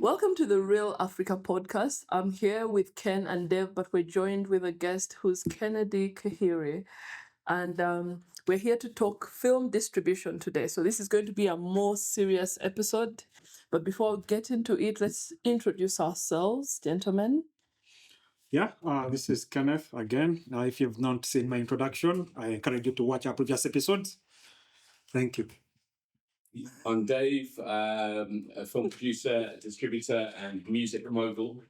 Welcome to the Real Africa podcast. I'm here with Ken and Dev, but we're joined with a guest who's Kennedy Kihire. And we're here to talk film distribution today. So this is going to be a more serious episode. But before we get into it, let's introduce ourselves, gentlemen. Yeah, this is Kenneth again. If you've not seen my introduction, I encourage you to watch our previous episodes. Thank you. I'm Dave, a film producer, distributor, and music mogul.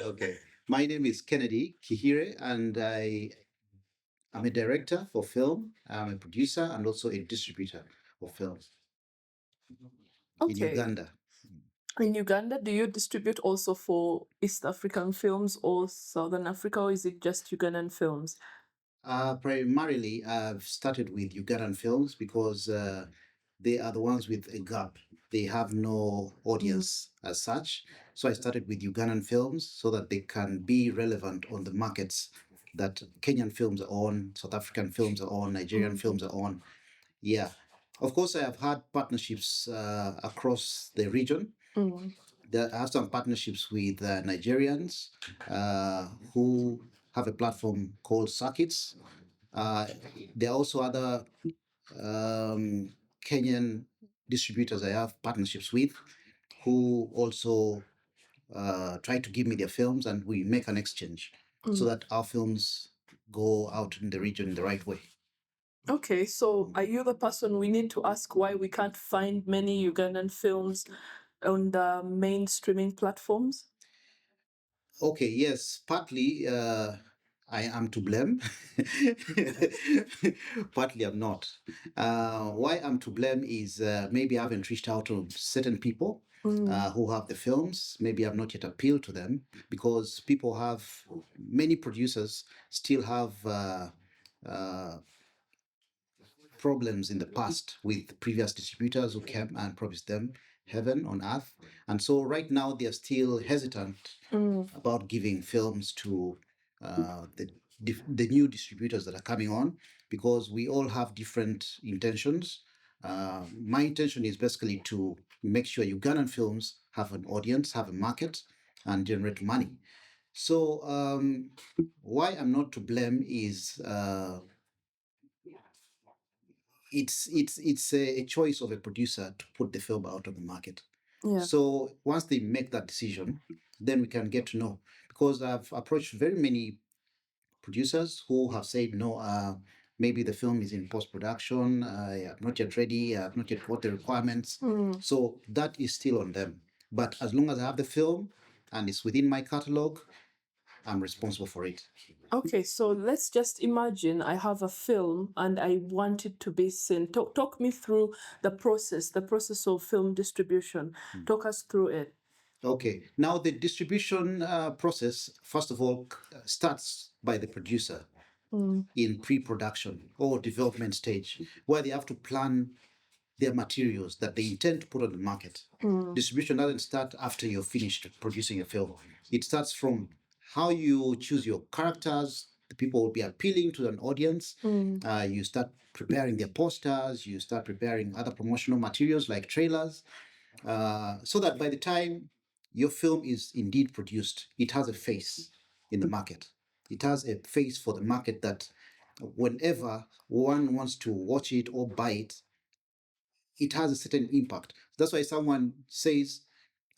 Okay. My name is Kennedy Kihire, and I'm a director for film. I'm a producer and also a distributor of films in Uganda. In Uganda, do you distribute also for East African films or Southern Africa, or is it just Ugandan films? Primarily, I've started with Ugandan films because they are the ones with a gap. They have no audience as such. So I started with Ugandan films so that they can be relevant on the markets that Kenyan films are on, South African films are on, Nigerian films are on. Yeah. Of course, I have had partnerships across the region. I have some partnerships with Nigerians who have a platform called Circuits. There are also other Kenyan distributors I have partnerships with who also try to give me their films, and we make an exchange so that our films go out in the region in the right way. Okay, so are you the person we need to ask why we can't find many Ugandan films on the main streaming platforms? Okay, yes, partly I am to blame. Partly I'm not. Why I'm to blame is maybe I haven't reached out to certain people who have the films. Maybe I've not yet appealed to them because many producers still have problems in the past with previous distributors who came and promised them heaven on earth. And so right now they are still hesitant about giving films to the new distributors that are coming on because we all have different intentions. My intention is basically to make sure Ugandan films have an audience, have a market, and generate money. So why I'm not to blame is it's a choice of a producer to put the film out on the market. Yeah. So once they make that decision, then we can get to know. Because I've approached very many producers who have said, no, maybe the film is in post-production, I'm not yet ready, I've not yet got the requirements. So that is still on them. But as long as I have the film and it's within my catalog, I'm responsible for it. Okay, so let's just imagine I have a film and I want it to be seen. Talk me through the process of film distribution. Talk us through it. Okay, now the distribution process, first of all, starts by the producer in pre-production or development stage, where they have to plan their materials that they intend to put on the market. Distribution doesn't start after you're finished producing a film. It starts from how you choose your characters, the people will be appealing to an audience. You start preparing their posters, you start preparing other promotional materials like trailers, so that by the time your film is indeed produced, it has a face in the market. It has a face for the market that whenever one wants to watch it or buy it, it has a certain impact. That's why someone says,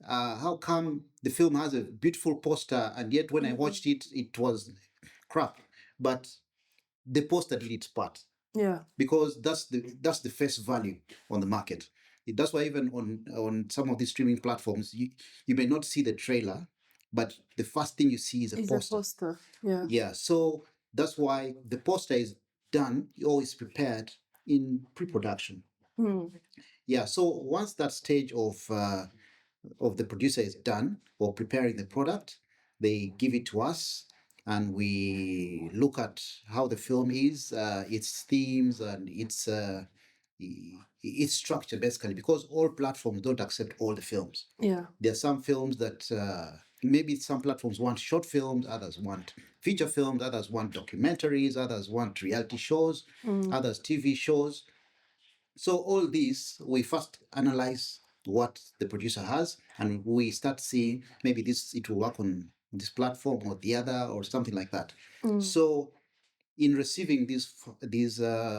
how come the film has a beautiful poster and yet when I watched it, it was crap? But the poster did its part. Yeah. Because that's the face value on the market. That's why even on some of these streaming platforms, you may not see the trailer, but the first thing you see is a poster. Yeah. Yeah. So that's why the poster is done or is prepared in pre-production. Yeah. So once that stage of the producer is done or preparing the product, they give it to us and we look at how the film is, its themes and its structure basically, because all platforms don't accept all the films. Yeah. There are some films that maybe some platforms want short films, others want feature films, others want documentaries, others want reality shows, others TV shows. So all these we first analyze what the producer has, and we start seeing maybe it will work on this platform or the other or something like that. So in receiving these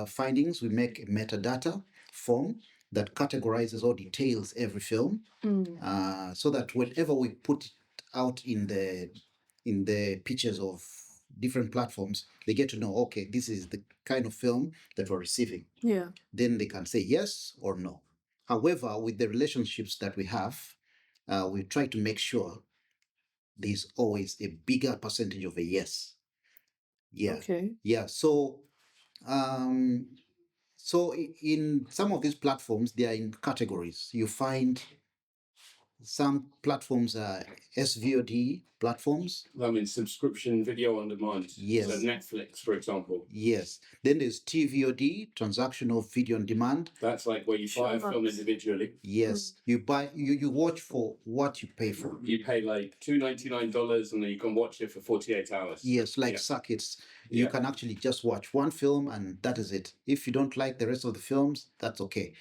findings, we make a metadata form that categorizes or details every film, so that whenever we put it out in the pictures of different platforms, they get to know, okay, this is the kind of film that we're receiving. Yeah. Then they can say yes or no. However, with the relationships that we have, we try to make sure there's always a bigger percentage of a yes. Yeah. Okay. Yeah. So in some of these platforms, they are in categories. You find some platforms are SVOD platforms. I mean, subscription video on demand. Yes. So Netflix, for example. Yes. Then there's TVOD, transactional video on demand. That's like where you buy a film Showmax. individually. Yes. You watch for what you pay for. You pay like $2.99 and then you can watch it for 48 hours. Yes, like circuits. You Yeah. can actually just watch one film and that is it. If you don't like the rest of the films, that's okay.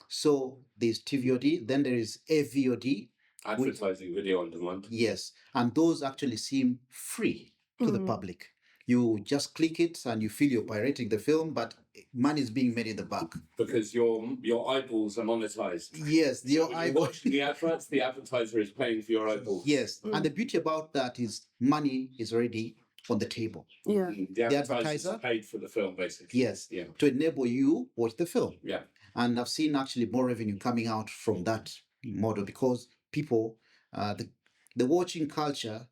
So there's TVOD, then there is AVOD. Advertising video on demand. Yes, and those actually seem free to the public. You just click it and you feel you're pirating the film, but money is being made in the back. Because your eyeballs are monetized. Yes, So when you're watching the adverts, the advertiser is paying for your eyeballs. Yes, and the beauty about that is money is already on the table. Yeah. The advertiser advertiser paid for the film, basically. Yes, Yeah. to enable you watch the film. Yeah. And I've seen actually more revenue coming out from that model because people, the watching culture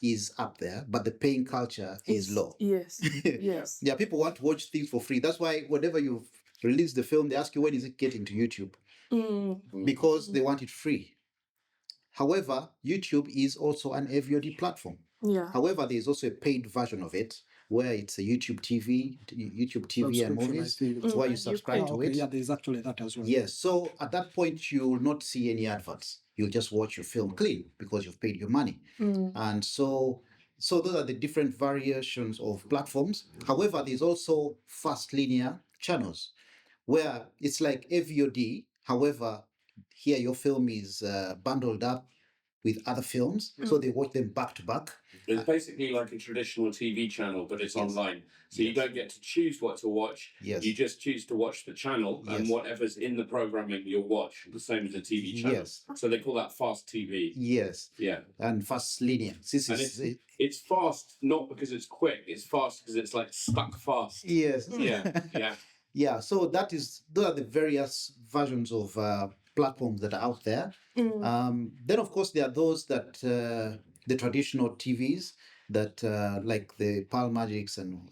is up there, but the paying culture is low. Yes. Yes. Yeah, people want to watch things for free. That's why whenever you've released the film, they ask you when is it getting to YouTube, because they want it free. However, YouTube is also an AVOD platform. Yeah. However, there is also a paid version of it where it's a YouTube TV and movies, where you subscribe to it. Yeah, there's actually that as well. Yes, so at that point, you will not see any adverts. You'll just watch your film clean because you've paid your money. And so those are the different variations of platforms. However, there's also fast linear channels where it's like AVOD. However, here your film is bundled up with other films, so they watch them back to back. It's basically like a traditional TV channel, but it's online. So you don't get to choose what to watch. Yes. You just choose to watch the channel, and whatever's in the programming you'll watch, the same as a TV channel. Yes. So they call that fast TV. Yes. Yeah. And fast linear. It's fast not because it's quick, it's fast because it's like stuck fast. Yes. Yeah. Yeah. Yeah, so those are the various versions of platforms that are out there. Then, of course, there are those that the traditional TVs that like the Pearl Magics and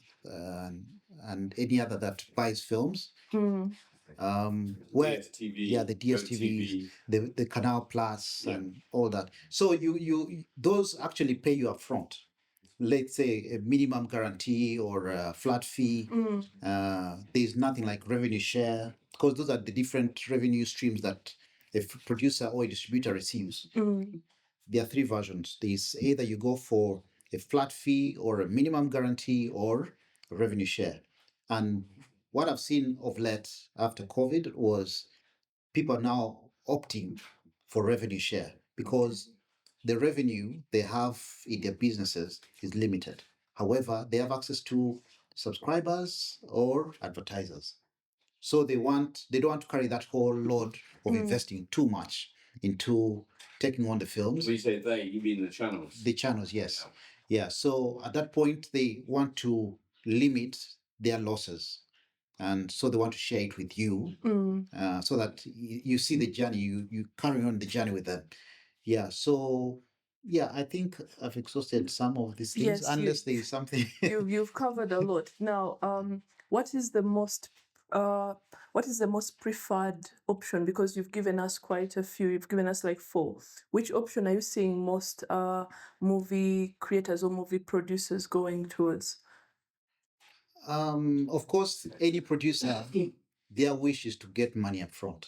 any other that buys films. Where DSTV, the DSTVs, the Canal Plus, and all that. So you those actually pay you up front. Let's say a minimum guarantee or a flat fee. There's nothing like revenue share, because those are the different revenue streams that a producer or a distributor receives. There are three versions. There's either you go for a flat fee or a minimum guarantee or a revenue share. And what I've seen of late after COVID was people are now opting for revenue share because the revenue they have in their businesses is limited. However, they have access to subscribers or advertisers. So they don't want to carry that whole load of investing too much into taking on the films. When you say they, you mean the channels? The channels, yes. Yeah. So at that point, they want to limit their losses. And so they want to share it with you so that you see the journey, you carry on the journey with them. Yeah. So, yeah, I think I've exhausted some of these things, Yes, unless there is something. You've covered a lot. Now, what is the most preferred option? Because you've given us quite a few. You've given us like 4. Which option are you seeing most movie creators or movie producers going towards? Of course, any producer, their wish is to get money up front.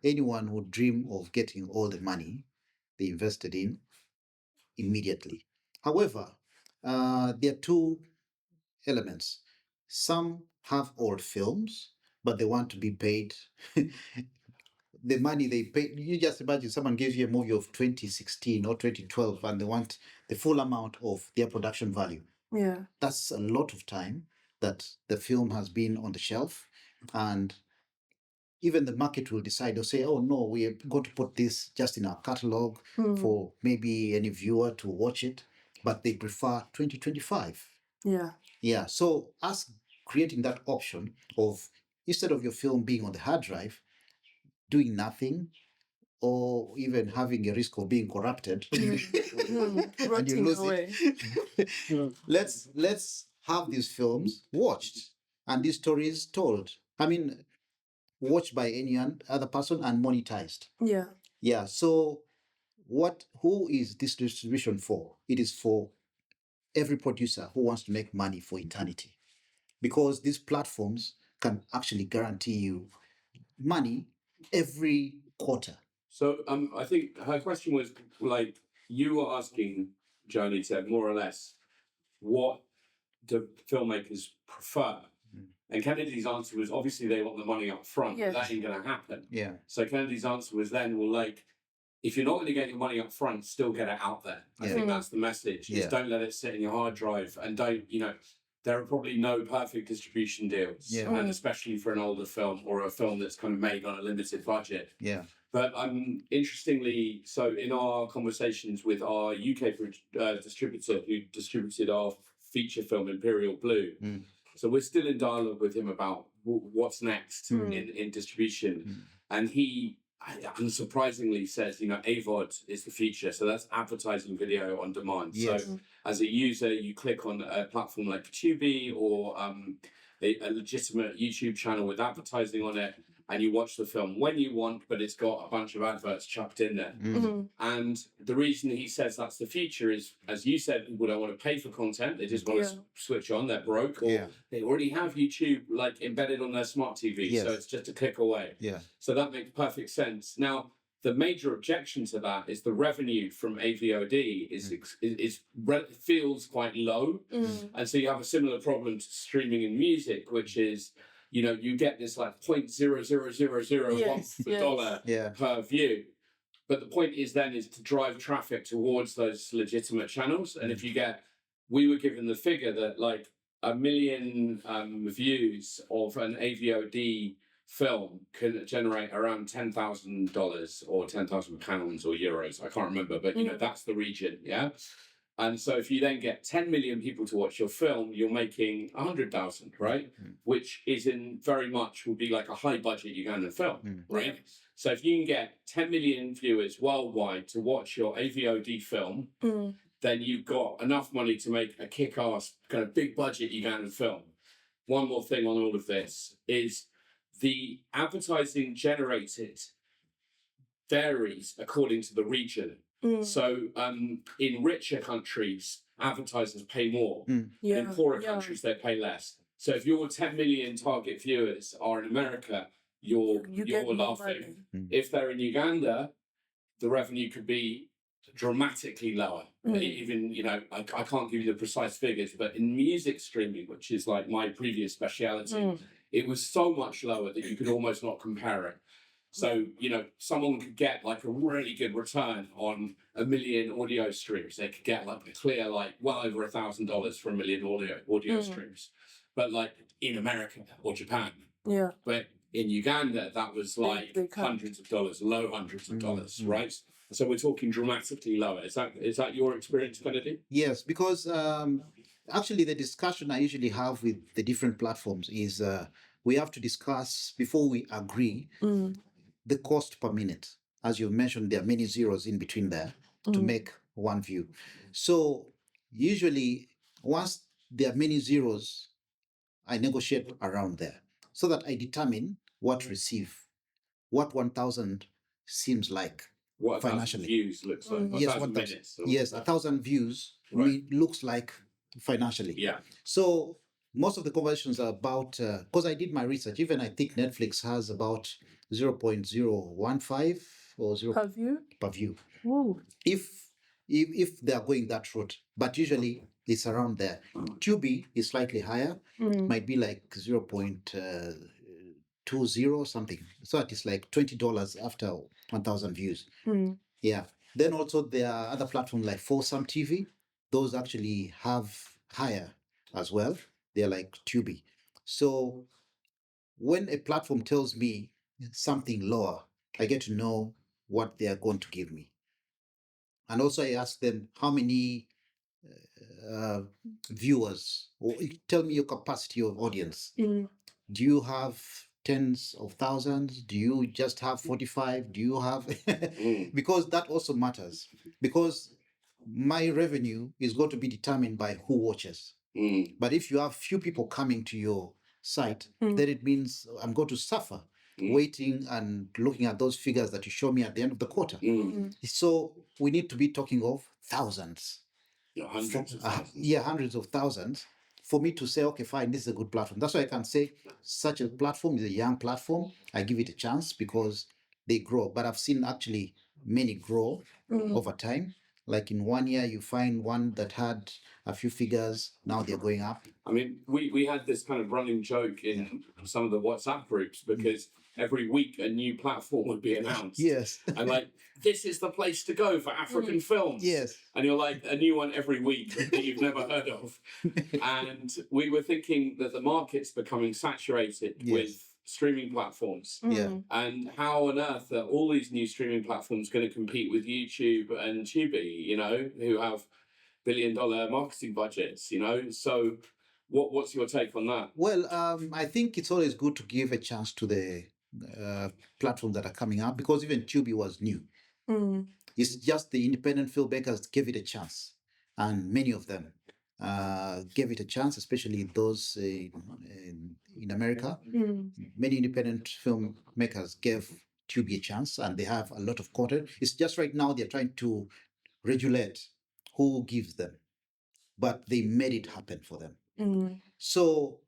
Anyone would dream of getting all the money they invested in immediately. However, there are 2 elements. Some have old films, but they want to be paid the money they pay. You just imagine someone gives you a movie of 2016 or 2012 and they want the full amount of their production value. Yeah. That's a lot of time that the film has been on the shelf, and even the market will decide or say, oh no, we are going to put this just in our catalog for maybe any viewer to watch it, but they prefer 2025. Yeah. Yeah. So us creating that option of, instead of your film being on the hard drive, doing nothing, or even having a risk of being corrupted and you Rotting lose away. it. Let's have these films watched and these stories told. I mean, watched by any other person and monetized. Yeah. Yeah. So who is this distribution for? It is for every producer who wants to make money for eternity, because these platforms can actually guarantee you money every quarter. So I think her question was like, you were asking Joni to more or less, what do filmmakers prefer? And Kennedy's answer was, obviously they want the money up front. Yes. That ain't going to happen. Yeah. So Kennedy's answer was then, well, like, if you're not going to get your money up front, still get it out there. I think that's the message. Is don't let it sit in your hard drive, and don't, there are probably no perfect distribution deals. Yeah. And especially for an older film or a film that's kind of made on a limited budget. Yeah. But interestingly, so in our conversations with our UK distributor who distributed our feature film Imperial Blue, so we're still in dialogue with him about what's next in distribution. And he unsurprisingly says, AVOD is the future. So that's advertising video on demand. Yes. So as a user, you click on a platform like Tubi or a legitimate YouTube channel with advertising on it, and you watch the film when you want, but it's got a bunch of adverts chucked in there. And the reason he says that's the future is, as you said, people don't want to pay for content. They just want to switch on, they're broke, or they already have YouTube like embedded on their smart TV. Yes. So it's just a click away. Yeah. So that makes perfect sense. Now, the major objection to that is the revenue from AVOD feels quite low. And so you have a similar problem to streaming and music, which is, you get this like 0.00001 dollar per view. But the point is to drive traffic towards those legitimate channels. And if you we were given the figure that like 1 million views of an AVOD film can generate around $10,000 or £10,000 or euros. I can't remember, but that's the region. Yeah. And so if you then get 10 million people to watch your film, you're making 100,000, right? Which is very much would be like a high budget Ugandan film, right? So if you can get 10 million viewers worldwide to watch your AVOD film, then you've got enough money to make a kick-ass kind of big budget Ugandan film. One more thing on all of this is the advertising generated varies according to the region. So in richer countries, advertisers pay more. In poorer countries, they pay less. So if your 10 million target viewers are in America, you're laughing. If they're in Uganda, the revenue could be dramatically lower. Even, I can't give you the precise figures, but in music streaming, which is like my previous speciality, it was so much lower that you could almost not compare it. So, someone could get like a really good return on 1 million audio streams. They could get like a clear, like well over $1,000 for 1 million audio streams. But like in America or Japan. Yeah. But in Uganda, that was like hundreds of dollars, low hundreds of dollars, right? So we're talking dramatically lower. Is that your experience, Kennedy? Yes, because actually the discussion I usually have with the different platforms is we have to discuss before we agree the cost per minute. As you mentioned, there are many zeros in between there to make one view. So usually once there are many zeros, I negotiate around there so that I determine what to receive, what 1,000 seems like. What financially 1,000 views looks like. Yes, 1,000 minutes. Yes, 1,000 views looks like financially. Yeah. So most of the conversations are about, because I did my research, even I think Netflix has about 0.015 or 0 per view. Per view. Whoa. If they are going that route, but usually it's around there. Tubi is slightly higher, might be like 0.25 0.20 something. So it is like $20 after 1,000 views. Mm. Yeah. Then also there are other platforms like Foursome TV. Those actually have higher as well. They're like Tubi. So when a platform tells me something lower, I get to know what they are going to give me. And also I ask them how many viewers, or tell me your capacity of audience. Mm. Do you have tens of thousands? Do you just have 45? Do you have because that also matters, because my revenue is going to be determined by who watches. But if you have few people coming to your site, then it means I'm going to suffer waiting and looking at those figures that you show me at the end of the quarter. So we need to be talking of thousands. Hundreds of thousands. Yeah, hundreds of thousands for me to say, okay, fine, this is a good platform. That's why I can say such a platform is a young platform. I give it a chance because they grow. But I've seen actually many grow over time. Like in 1 year, you find one that had a few figures. Now they're going up. I mean, we had this kind of running joke in some of the WhatsApp groups because every week a new platform would be announced. Yes. And like, this is the place to go for African films. Yes. And you're like, a new one every week that you've never heard of. And we were thinking that the market's becoming saturated with streaming platforms. Yeah. And how on earth are all these new streaming platforms going to compete with YouTube and Tubi, you know, who have billion-dollar marketing budgets, you know? So what's your take on that? Well, I think it's always good to give a chance to the platforms that are coming up, because even Tubi was new. It's just the independent filmmakers gave it a chance, and many of them gave it a chance, especially those in America. Many independent filmmakers gave Tubi a chance, and they have a lot of content. It's just right now they're trying to regulate who gives them, but they made it happen for them. So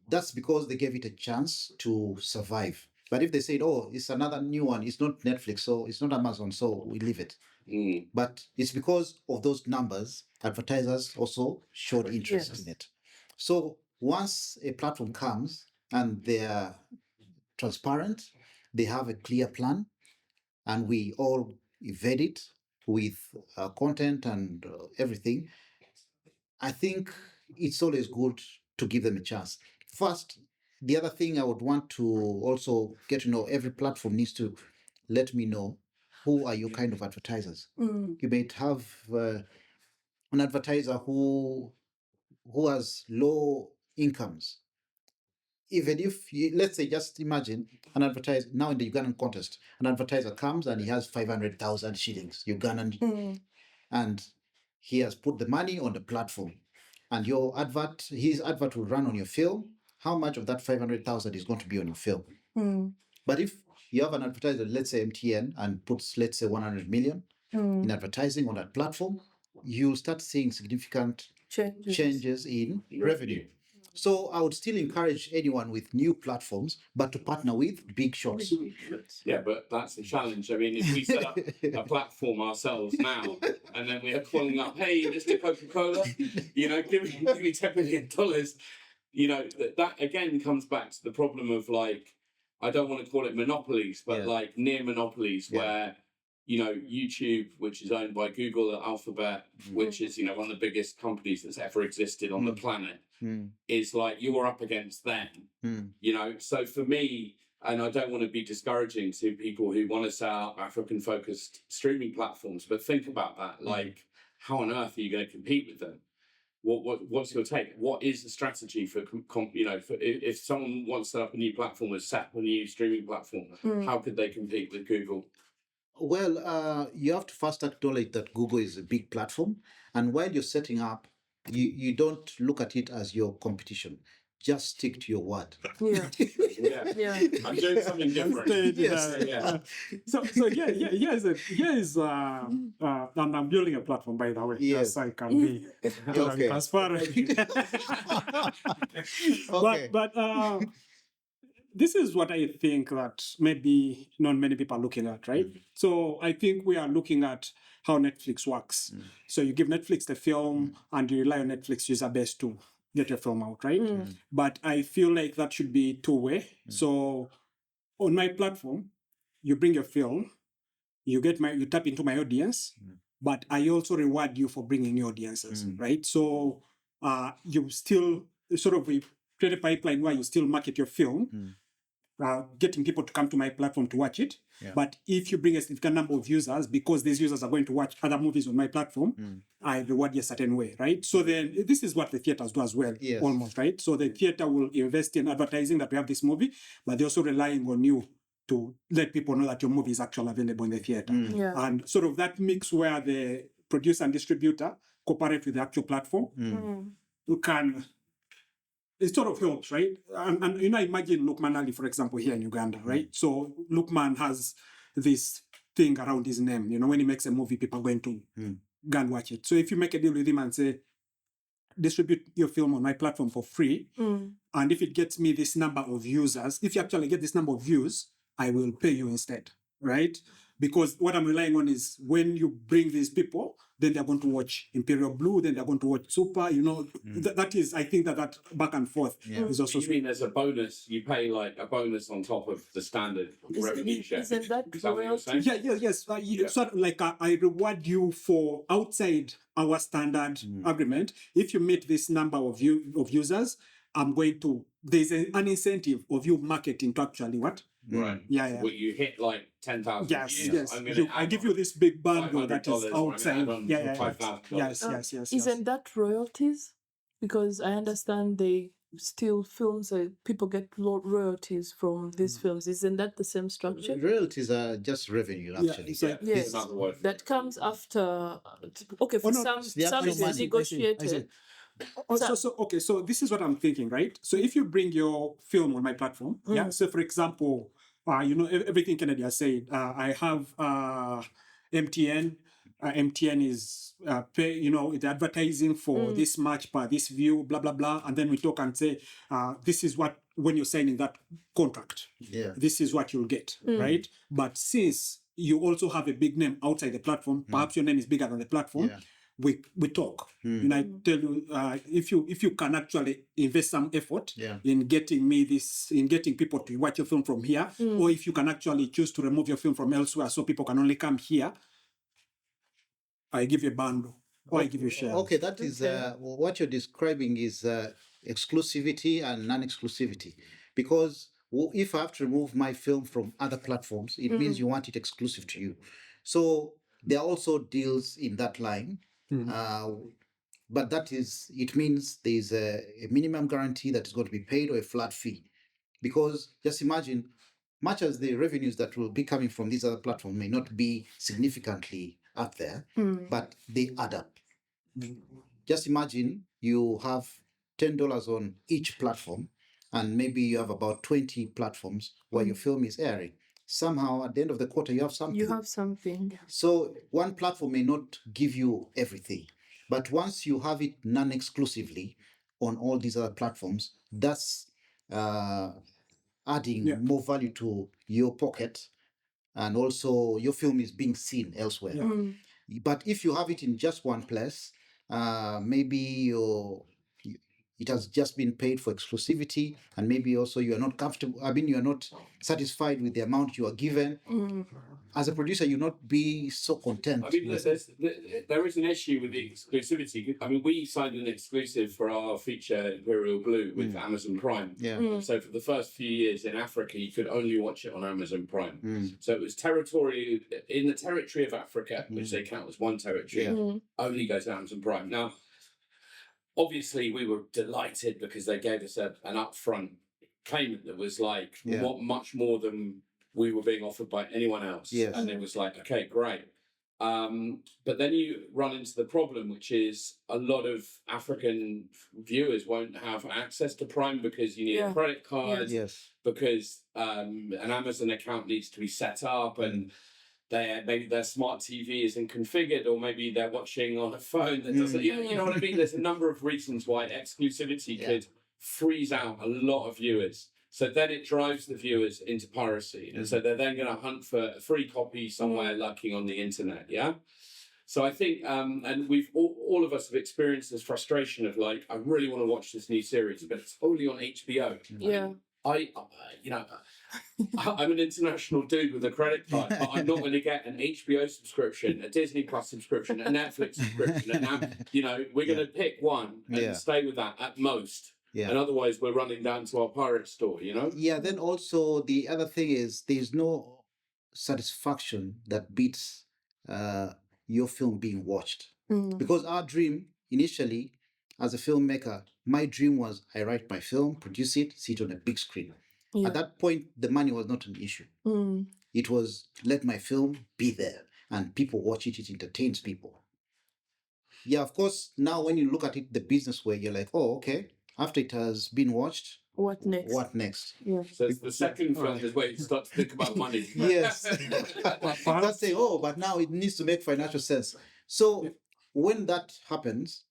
that's because they gave it a chance to survive. But if they said, oh, it's another new one, it's not Netflix, so it's not Amazon, so we leave it. But it's because of those numbers, advertisers also showed interest in it. So once a platform comes and they're transparent, they have a clear plan, and we all vet it with content and everything, I think it's always good to give them a chance. First, the other thing I would want to also get to know, every platform needs to let me know who are your kind of advertisers. You may have an advertiser who has low incomes. Even if, let's say, just imagine an advertiser, now in the Ugandan contest, an advertiser comes and he has 500,000 shillings, Ugandan, and he has put the money on the platform. And his advert will run on your film. How much of that 500,000 is going to be on your film? But if you have an advertiser, let's say MTN, and puts, let's say, 100 million in advertising on that platform, you'll start seeing significant changes in revenue. So I would still encourage anyone with new platforms, but to partner with big shots. Yeah, but that's the challenge. I mean, if we set up a platform ourselves now, and then we are calling up, hey, Mr. Coca-Cola, you know, give me $10 million, you know, that again comes back to the problem of, like, I don't want to call it monopolies, but like near monopolies where, you know, YouTube, which is owned by Google, Alphabet, which is, you know, one of the biggest companies that's ever existed on the planet, is like you're up against them, you know. So for me, and I don't want to be discouraging to people who want to set up African-focused streaming platforms, but think about that. Like, how on earth are you going to compete with them? What's your take? What is the strategy for, you know, for if someone wants to set up a new platform or set up a new streaming platform, how could they compete with Google? Well, you have to first acknowledge that Google is a big platform. And while you're setting up, you don't look at it as your competition. Just stick to your word. Yeah. I'm doing something different. So here is and I'm building a platform, by the way. Yes, I can be transparent. But this is what I think that maybe not many people are looking at, right? So I think we are looking at how Netflix works. So you give Netflix the film and you rely on Netflix user base to get your film out, right? But I feel like that should be two-way. So on my platform, you bring your film, you tap into my audience, but I also reward you for bringing new audiences, right? So you still sort of we create a pipeline where you still market your film, getting people to come to my platform to watch it. Yeah. But if you bring a significant number of users, because these users are going to watch other movies on my platform, I reward you a certain way, right? So then this is what the theaters do as well, Yes. almost, right? So the theater will invest in advertising that we have this movie, but they're also relying on you to let people know that your movie is actually available in the theater. Yeah. And sort of that mix where the producer and distributor cooperate with the actual platform, you can, it sort of helps, right? And imagine Lukman Ali, for example, here in Uganda, right? So Lukman has this thing around his name. When he makes a movie, people are going to go and watch it. So if you make a deal with him and say, distribute your film on my platform for free, and if it gets me this number of users, if you actually get this number of views, I will pay you instead, right? Because what I'm relying on is when you bring these people, then they're going to watch Imperial Blue, then they're going to watch Super, that is, I think that back and forth is also... You mean there's a bonus, you pay like a bonus on top of the standard revenue share? Isn't that Is that what you're saying? Yes. Sort of like I reward you for outside our standard agreement. If you meet this number of users, I'm going to, there's an incentive of you marketing to actually what? Right. Yeah. Well, you hit like 10,000 Yes. I'm I give you this big bundle that is $500 outside. $5,000. Yes. Isn't that royalties? Because I understand they still films, people get royalties from these films. Isn't that the same structure? Royalties are just revenue, actually. It's like, Yes, another word for that comes after. Okay, for no, some the actual is money. negotiated. So this is what I'm thinking, right? So if you bring your film on my platform, so for example, everything Kennedy has said, I have MTN. MTN is the advertising for this much per this view, blah blah blah, and then we talk and say, this is what, when you're signing that contract, this is what you'll get, right? But since you also have a big name outside the platform, perhaps your name is bigger than the platform. We talk. I tell you, if you can actually invest some effort in getting people to watch your film from here, or if you can actually choose to remove your film from elsewhere so people can only come here, I give you a bundle or I give you a share. Okay, that is what you're describing is exclusivity and non-exclusivity. Because if I have to remove my film from other platforms, it means you want it exclusive to you. So there are also deals in that line. But it means there's a minimum guarantee that is going to be paid or a flat fee. Because just imagine, much as the revenues that will be coming from these other platforms may not be significantly up there, but they add up. Just imagine you have $10 on each platform, and maybe you have about 20 platforms where your film is airing. Somehow, at the end of the quarter, you have something. So one platform may not give you everything, but once you have it non-exclusively on all these other platforms, that's adding more value to your pocket, and also your film is being seen elsewhere. But if you have it in just one place, maybe it has just been paid for exclusivity, and maybe also you are not comfortable. You are not satisfied with the amount you are given. As a producer, you'll not be so content. There is an issue with the exclusivity. We signed an exclusive for our feature Imperial Blue with Amazon Prime. So for the first few years in Africa, you could only watch it on Amazon Prime. So it was in the territory of Africa, which they count as one territory, only goes to Amazon Prime. Now, obviously, we were delighted because they gave us an upfront payment that was much more than we were being offered by anyone else. And it was like, okay, great. But then you run into the problem, which is a lot of African viewers won't have access to Prime because you need a credit card, because an Amazon account needs to be set up, and maybe their smart TV isn't configured, or maybe they're watching on a phone that doesn't. You know what I mean? There's a number of reasons why exclusivity could freeze out a lot of viewers. So then it drives the viewers into piracy, and so they're then going to hunt for a free copy somewhere lurking on the internet. So I think, and we've all of us have experienced this frustration of like, I really want to watch this new series, but it's only on HBO. Yeah. I'm an international dude with a credit card, but I'm not going to get an HBO subscription, a Disney Plus subscription, a Netflix subscription, and now, we're going to pick one and stay with that at most. Yeah. And otherwise, we're running down to our pirate store, Yeah, then also the other thing is there's no satisfaction that beats your film being watched. Because our dream initially, as a filmmaker, my dream was I write my film, produce it, see it on a big screen. Yeah. At that point, the money was not an issue. It was let my film be there and people watch it, it entertains people. Yeah, of course, now when you look at it the business way, you're like, oh, okay, after it has been watched, What next? what next? Yeah. So it's the second film is where you start to think about money. Yes. That's saying, oh, but now it needs to make financial sense. So when that happens,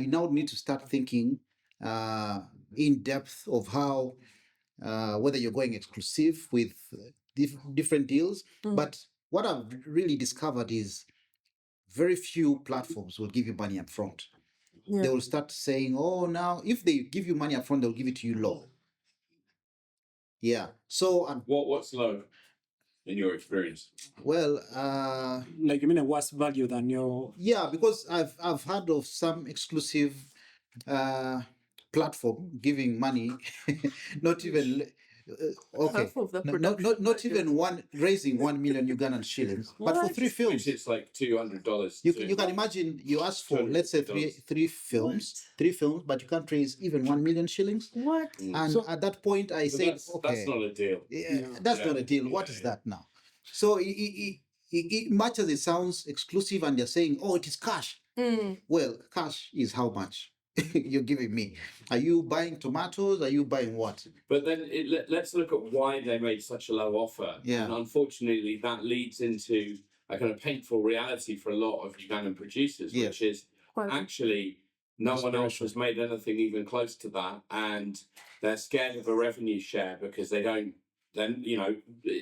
you now need to start thinking in depth of how, whether you're going exclusive with different deals. But what I've really discovered is very few platforms will give you money up front. Yeah. They will start saying, oh, now if they give you money up front, they'll give it to you low. Yeah. So What's low in your experience? well, Like, you mean a worse value than your... yeah, because I've heard of some exclusive platform giving money, not even okay, Half of the not even one raising 1 million Ugandan shillings, but for What? 3 films. Which is like $200. You can imagine you ask for, let's say, three films, but you can't raise even 1 million shillings. What? And So- at that point, I said, okay, That's not a deal. that's Yeah. not a deal. What is that now? So it much as it sounds exclusive, and they're saying, oh, it is cash. Well, cash is how much you're giving me. Are you buying tomatoes? Are you buying what? But then let's look at why they made such a low offer. Yeah. And unfortunately, that leads into a kind of painful reality for a lot of Ugandan producers, Yes. which is Well, actually no one else has made anything even close to that. And they're scared of a revenue share because they don't, then,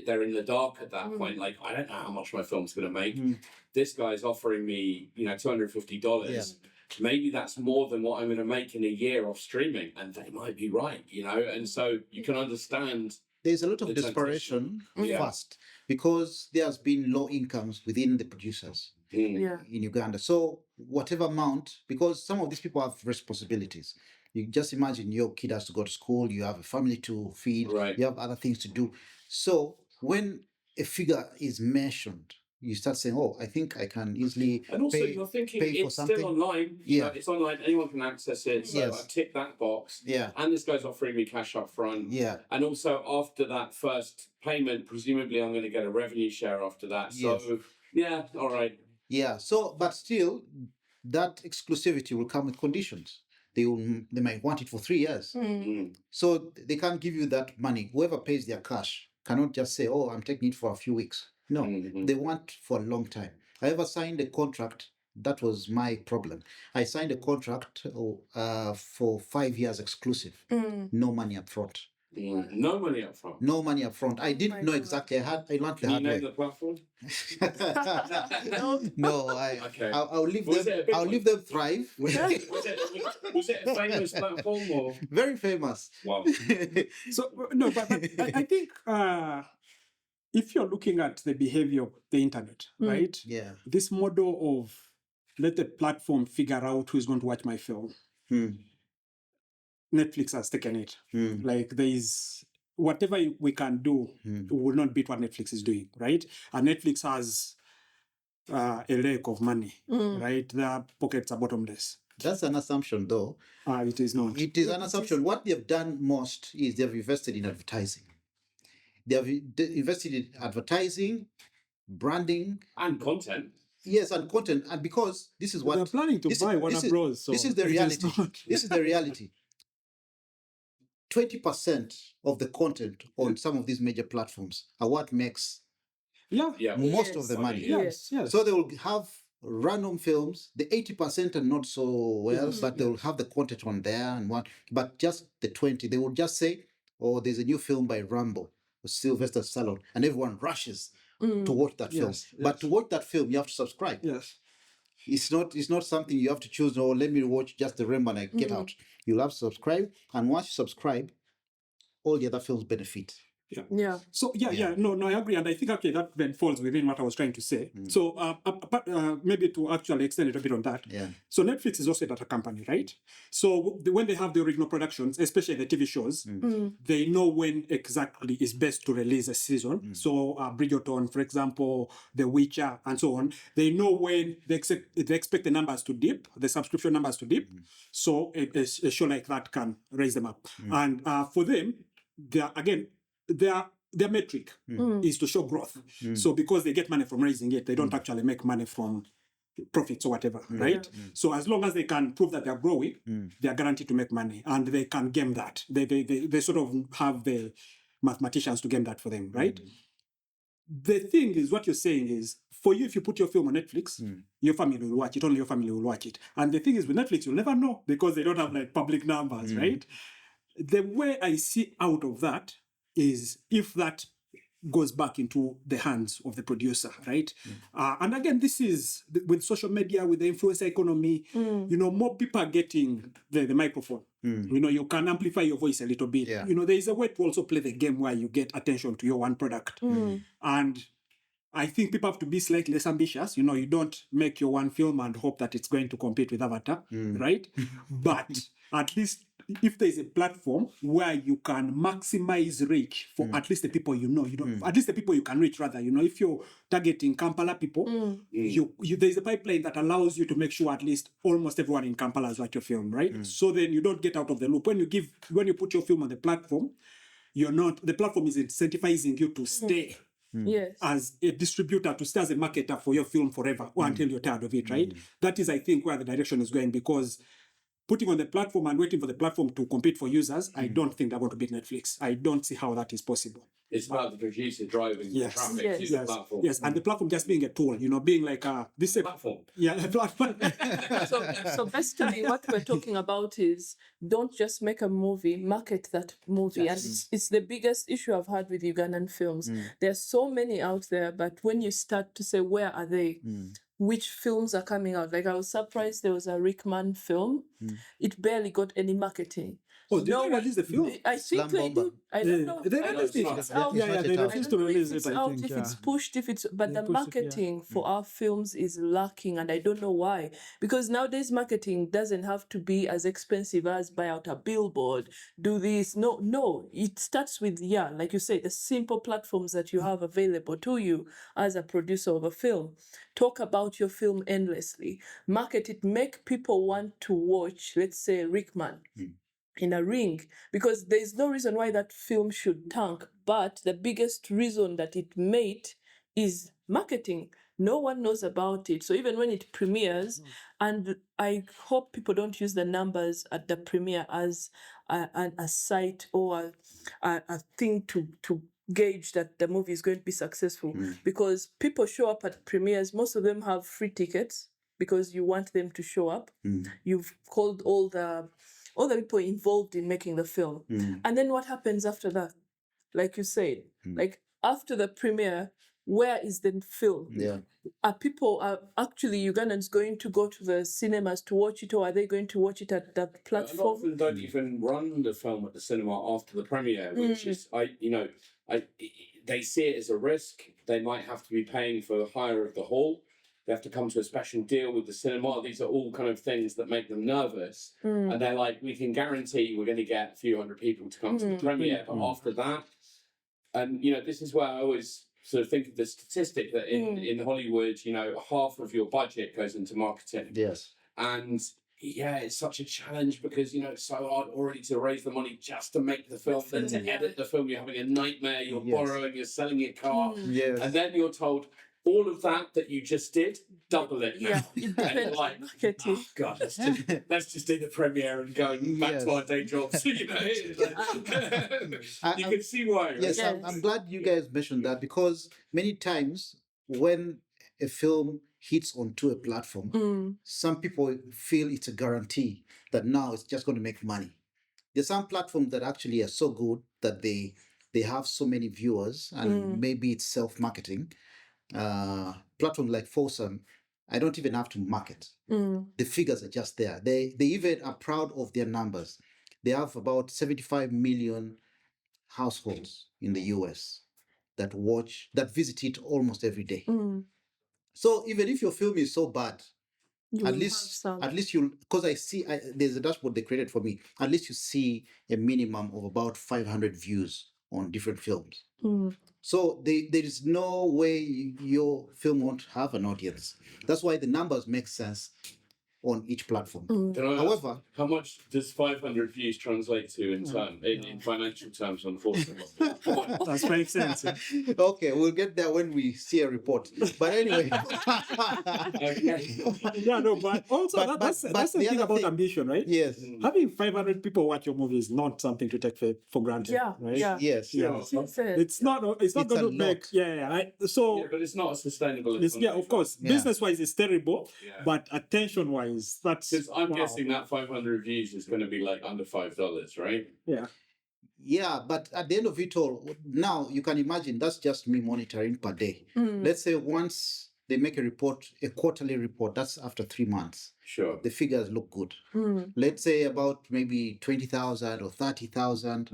they're in the dark at that point. Like, I don't know how much my film's going to make. This guy's offering me, $250. Yeah. Maybe that's more than what I'm going to make in a year off streaming, and they might be right, and so you can understand. There's a lot of The desperation Yeah. first because there's been low incomes within the producers yeah. in Uganda. So whatever amount, because some of these people have responsibilities. You just imagine your kid has to go to school, you have a family to feed, Right. you have other things to do. So when a figure is mentioned, you start saying, oh, I think I can easily And also, pay. you're thinking pay for it's something. still online. Yeah. It's online. Anyone can access it. So Yes. I tick that box. Yeah, And this guy's offering me cash up front. yeah, And also, after that first payment, presumably I'm going to get a revenue share after that. So, Yes. yeah, all right. yeah. So, but still, that exclusivity will come with conditions. They might want it for 3 years. Mm. So they can't give you that money. Whoever pays their cash cannot just say, oh, I'm taking it for a few weeks. No, Mhm. they want for a long time. I ever signed a contract. That was my problem. I signed a contract for 5 years exclusive. No money up front. Mm. No money up front. No money up front. I didn't my know God. exactly. I learned the Can you hard name way. the platform? No, Okay. I'll leave Was it a them. big I'll one? leave them thrive. Was it a famous platform or? Very famous. Wow. So, no, but I think if you're looking at the behavior of the internet, right? Yeah. This model of let the platform figure out who's going to watch my film. Netflix has taken it. Like there is whatever we can do will not beat what Netflix is doing, right? And Netflix has a lake of money, right? Their pockets are bottomless. That's an assumption, though. It is not. It is an assumption. What they've done most is they've invested in advertising. They have invested in advertising, branding, And content. yes, and content. And because this is what They're planning to this- buy Warner this is- Bros. So this is the it reality. not- This is the reality. 20% of the content on some of these major platforms are what makes Yeah. Yeah. most Yes. of the money. Yes. Yes. So they will have random films. The 80% are not so well, but they will have the content on there and one. But just the 20, they will just say, "Oh, there's a new film by Rambo with Sylvester Stallone," and everyone rushes to watch that film. Yes, But yes. to watch that film, you have to subscribe. Yes. It's not something you have to choose. Oh, let me watch just the rainbow and I get out. You'll have to subscribe, and once you subscribe, all the other films benefit. Yeah. So no, I agree, and I think actually that then falls within what I was trying to say. So maybe to actually extend it a bit on that. Yeah. So Netflix is also a data company, right? So when they have the original productions, especially the TV shows, they know when exactly is best to release a season. So Bridgerton, for example, The Witcher, and so on. They know when they expect the numbers to dip, the subscription numbers to dip. So a show like that can raise them up, and for them, their metric is to show growth. So because they get money from raising it, they don't actually make money from profits or whatever, right? So as long as they can prove that they're growing, they are guaranteed to make money, and they can game that. They sort of have the mathematicians to game that for them, right? The thing is, what you're saying is, for you, if you put your film on Netflix, your family will watch it, only your family will watch it. And the thing is, with Netflix, you'll never know because they don't have like public numbers, right? The way I see out of that is if that goes back into the hands of the producer, right? And again, this is with social media, with the influencer economy, more people are getting the microphone. You can amplify your voice a little bit. Yeah. There is a way to also play the game where you get attention to your one product. And I think people have to be slightly less ambitious. You don't make your one film and hope that it's going to compete with Avatar, right? But at least if there's a platform where you can maximize reach for at least the people at least the people you can reach, rather, if you're targeting Kampala people, there's a pipeline that allows you to make sure at least almost everyone in Kampala has watched your film, right? So then you don't get out of the loop. When you put your film on the platform, the platform is incentivizing you to stay. Yes. As a distributor, to stay as a marketer for your film forever or until you're tired of it, right? That is, I think, where the direction is going, because putting on the platform and waiting for the platform to compete for users, I don't think they're going to beat Netflix. I don't see how that is possible. It's about the producer driving the traffic to the platform. Yes, and the platform just being a tool, being like this Platform. Yeah, a platform. So basically what we're talking about is, don't just make a movie, market that movie. Yes. And it's the biggest issue I've had with Ugandan films. There's so many out there, but when you start to say, where are they? Which films are coming out? Like, I was surprised there was a Rickman film. It barely got any marketing. Oh, did they release the film? I think they did. I don't know. They I don't released think it. it's out. Yeah, they I refused don't to know if release it's it, I out, think, if yeah. it's pushed, but They the pushed it, yeah. marketing for our films is lacking, and I don't know why. Because nowadays marketing doesn't have to be as expensive as buy out a billboard, do this. No, it starts with, like you say, the simple platforms that you have available to you as a producer of a film. Talk about your film endlessly, market it, make people want to watch, let's say, Rickman in a ring, because there's no reason why that film should tank, but the biggest reason that it made is marketing. No one knows about it. So even when it premieres, and I hope people don't use the numbers at the premiere as a site or a thing to gauge that the movie is going to be successful, because people show up at premieres. Most of them have free tickets because you want them to show up. You've called all the people involved in making the film. And then what happens after that? Like you said, like after the premiere, where is the film? Yeah. Are actually Ugandans going to go to the cinemas to watch it, or are they going to watch it at that A lot of platform? them don't even run the film at the cinema after the premiere, which is, they see it as a risk. They might have to be paying for the hire of the hall. They have to come to a special deal with the cinema. These are all kind of things that make them nervous. And they're like, we can guarantee we're going to get a few hundred people to come to the premiere. But after that, and, this is where I always sort of think of the statistic that in Hollywood, half of your budget goes into marketing. Yes. And it's such a challenge because, it's so hard already to raise the money just to make the film. Then to edit the film, you're having a nightmare. You're borrowing, you're selling your car. Yes. And then you're told, all of that you just did, double it now. It And depends you're on like, marketing. oh God, let's just do the premiere and go back to our day jobs. You can see why. Right? Yes, I'm glad you guys mentioned that, because many times when a film hits onto a platform, some people feel it's a guarantee that now it's just going to make money. There's some platforms that actually are so good that they have so many viewers, and maybe it's self-marketing. Platforms like Foursome, I don't even have to market. The figures are just there. They even are proud of their numbers. They have about 75 million households in the US that visit it almost every day. So even if your film is so bad, You at will least have some. you'll, because there's a dashboard they created for me. At least you see a minimum of about 500 views on different films. So there is no way your film won't have an audience. That's why the numbers make sense on each platform. Can I ask, However, how much does 500 views translate to in financial terms, unfortunately? That makes sense. Yeah. okay, we'll get there when we see a report. But anyway, Yeah, no, but also that's the the thing other about thing- ambition, right? yes, Having 500 people watch your movie is not something to take for granted. Yeah, right? yeah. yes, Yeah. That's it. It's not It's going a to make lot. right? So Yeah, but it's not a sustainable it's, economy. of course, Yeah. business wise it's terrible, Yeah. but attention wise that's Because I'm wow. guessing that 500 views is going to be like under $5, right? Yeah, but at the end of it all, now you can imagine that's just me monitoring per day. Let's say once they make a quarterly report, that's after 3 months. Sure. The figures look good. Let's say about maybe 20,000 or 30,000.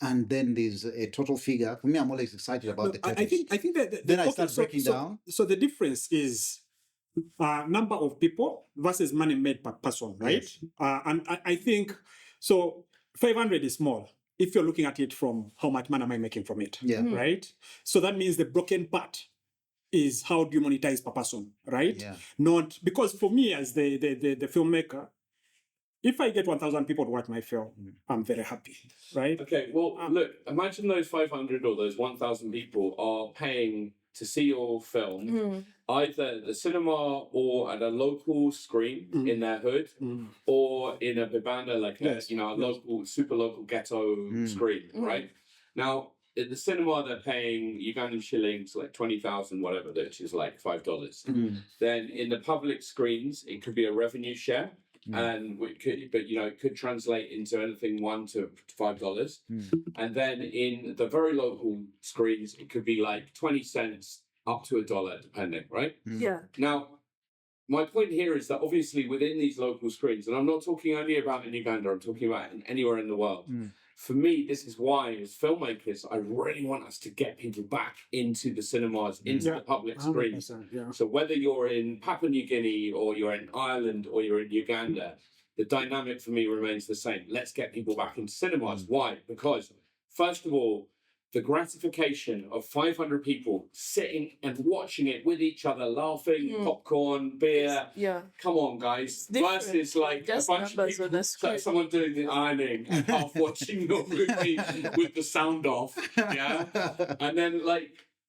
And then there's a total figure. For me, I'm always excited about the totals. I think that Then I start breaking down. So the difference is number of people versus money made per person, right? Yes. And I think so. 500 is small if you're looking at it from how much money am I making from it, Yeah. right? So that means the broken part is how do you monetize per person, right? Yeah. Not because for me as the filmmaker, if I get 1,000 people to watch my film, I'm very happy, right? Okay, well, look, imagine those 500 or those 1,000 people are paying to see your film either at the cinema or at a local screen in their hood or in a Bibanda, like a local, super local ghetto screen, right? Now, at the cinema, they're paying Ugandan shillings, like 20,000, whatever, which is like $5. Then in the public screens, it could be a revenue share. And it could translate into anything $1 to $5. And then in the very local screens, it could be like 20 cents up to $1, depending, right? Yeah. Now, my point here is that obviously within these local screens, and I'm not talking only about in Uganda, I'm talking about anywhere in the world. For me, this is why, as filmmakers, I really want us to get people back into the cinemas, into the public screens. 100%, yeah. So whether you're in Papua New Guinea or you're in Ireland or you're in Uganda, the dynamic for me remains the same. Let's get people back into cinemas. Why? Because, first of all, the gratification of 500 people sitting and watching it with each other, laughing, popcorn, beer. Yeah. Come on, guys. Different. Versus like Just a bunch of numbers on people, the screen. someone doing the ironing and half watching your movie with the sound off. Yeah. And then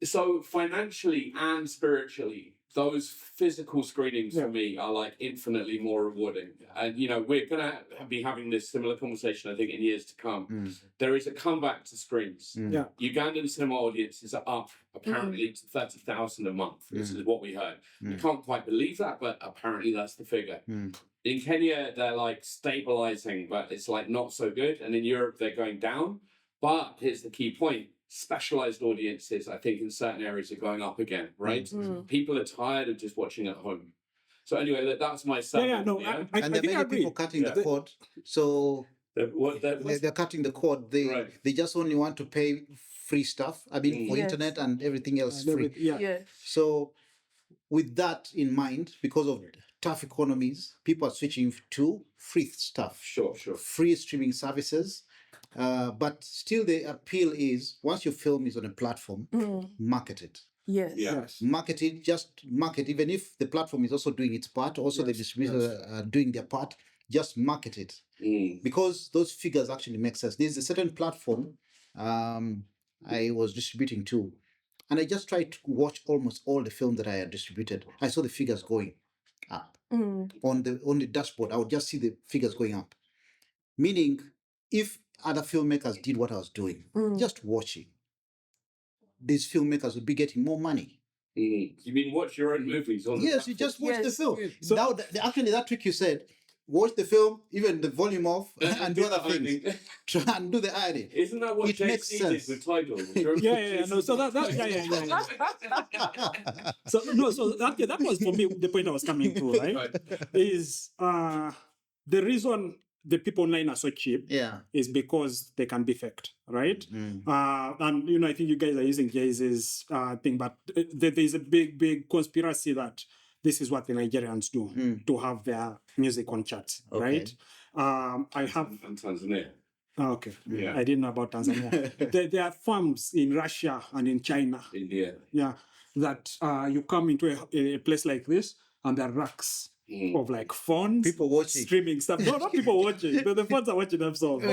so financially and spiritually, those physical screenings for me are like infinitely more rewarding. And, we're going to be having this similar conversation, I think, in years to come. There is a comeback to screens. Yeah. Ugandan cinema audiences are up apparently to 30,000 a month. This is what we heard. We can't quite believe that, but apparently that's the figure. In Kenya, they're like stabilizing, but it's like not so good. And in Europe, they're going down. But here's the key point. Specialized audiences, I think, in certain areas are going up again, right? People are tired of just watching at home. So anyway, look, that's my sample. Yeah, no, And I there are think I many agree. people cutting the cord. So they're cutting the cord. They just only want to pay free stuff. I mean, for Yes. internet and everything else free. Yeah. So with that in mind, because of tough economies, people are switching to free stuff. Sure. Free streaming services. But still the appeal is once your film is on a platform, market it. Yes. Yeah. Market it, just market, even if the platform is also doing its part, also the distributor are doing their part, just market it. Because those figures actually make sense. There's a certain platform I was distributing to, and I just tried to watch almost all the films that I had distributed. I saw the figures going up. On the dashboard, I would just see the figures going up. Meaning, if other filmmakers did what I was doing, just watching, these filmmakers would be getting more money. You mean watch your own movies on the Yes, you just watch the Yes. film. So- Now, actually, that trick you said, watch the film, even the volume off, and do the other things. ironing. Try and do the ironing. Isn't that what It makes JC did sense. with Tidal? No, so that was for me the point I was coming to, right? Right. Is the reason the people online are so cheap Yeah. is because they can be faked, right? And I think you guys are using Jay-Z's thing, but there's a big conspiracy that this is what the Nigerians do to have their music on charts, right? I have And Tanzania. Oh, okay. Yeah. I didn't know about Tanzania. there are farms in Russia and in China. India. Yeah. That you come into a place like this and there are racks of like phones. People watching. Streaming stuff. No, not people watching. The phones are watching themselves.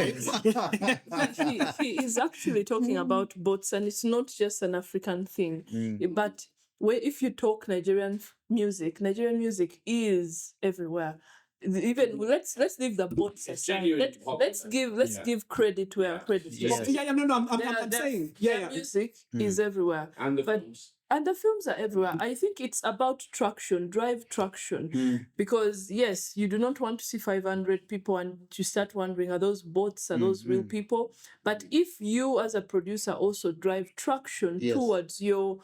He is actually talking about bots, and it's not just an African thing. But if you talk Nigerian music is everywhere. Even let's leave the bots aside. Let's give credit where credit is. Yes. I'm saying. Their music is everywhere. And the films. And the films are everywhere. I think it's about traction, drive traction. Because yes, you do not want to see 500 people and you start wondering, are those bots, are those real people? But if you as a producer also drive traction towards your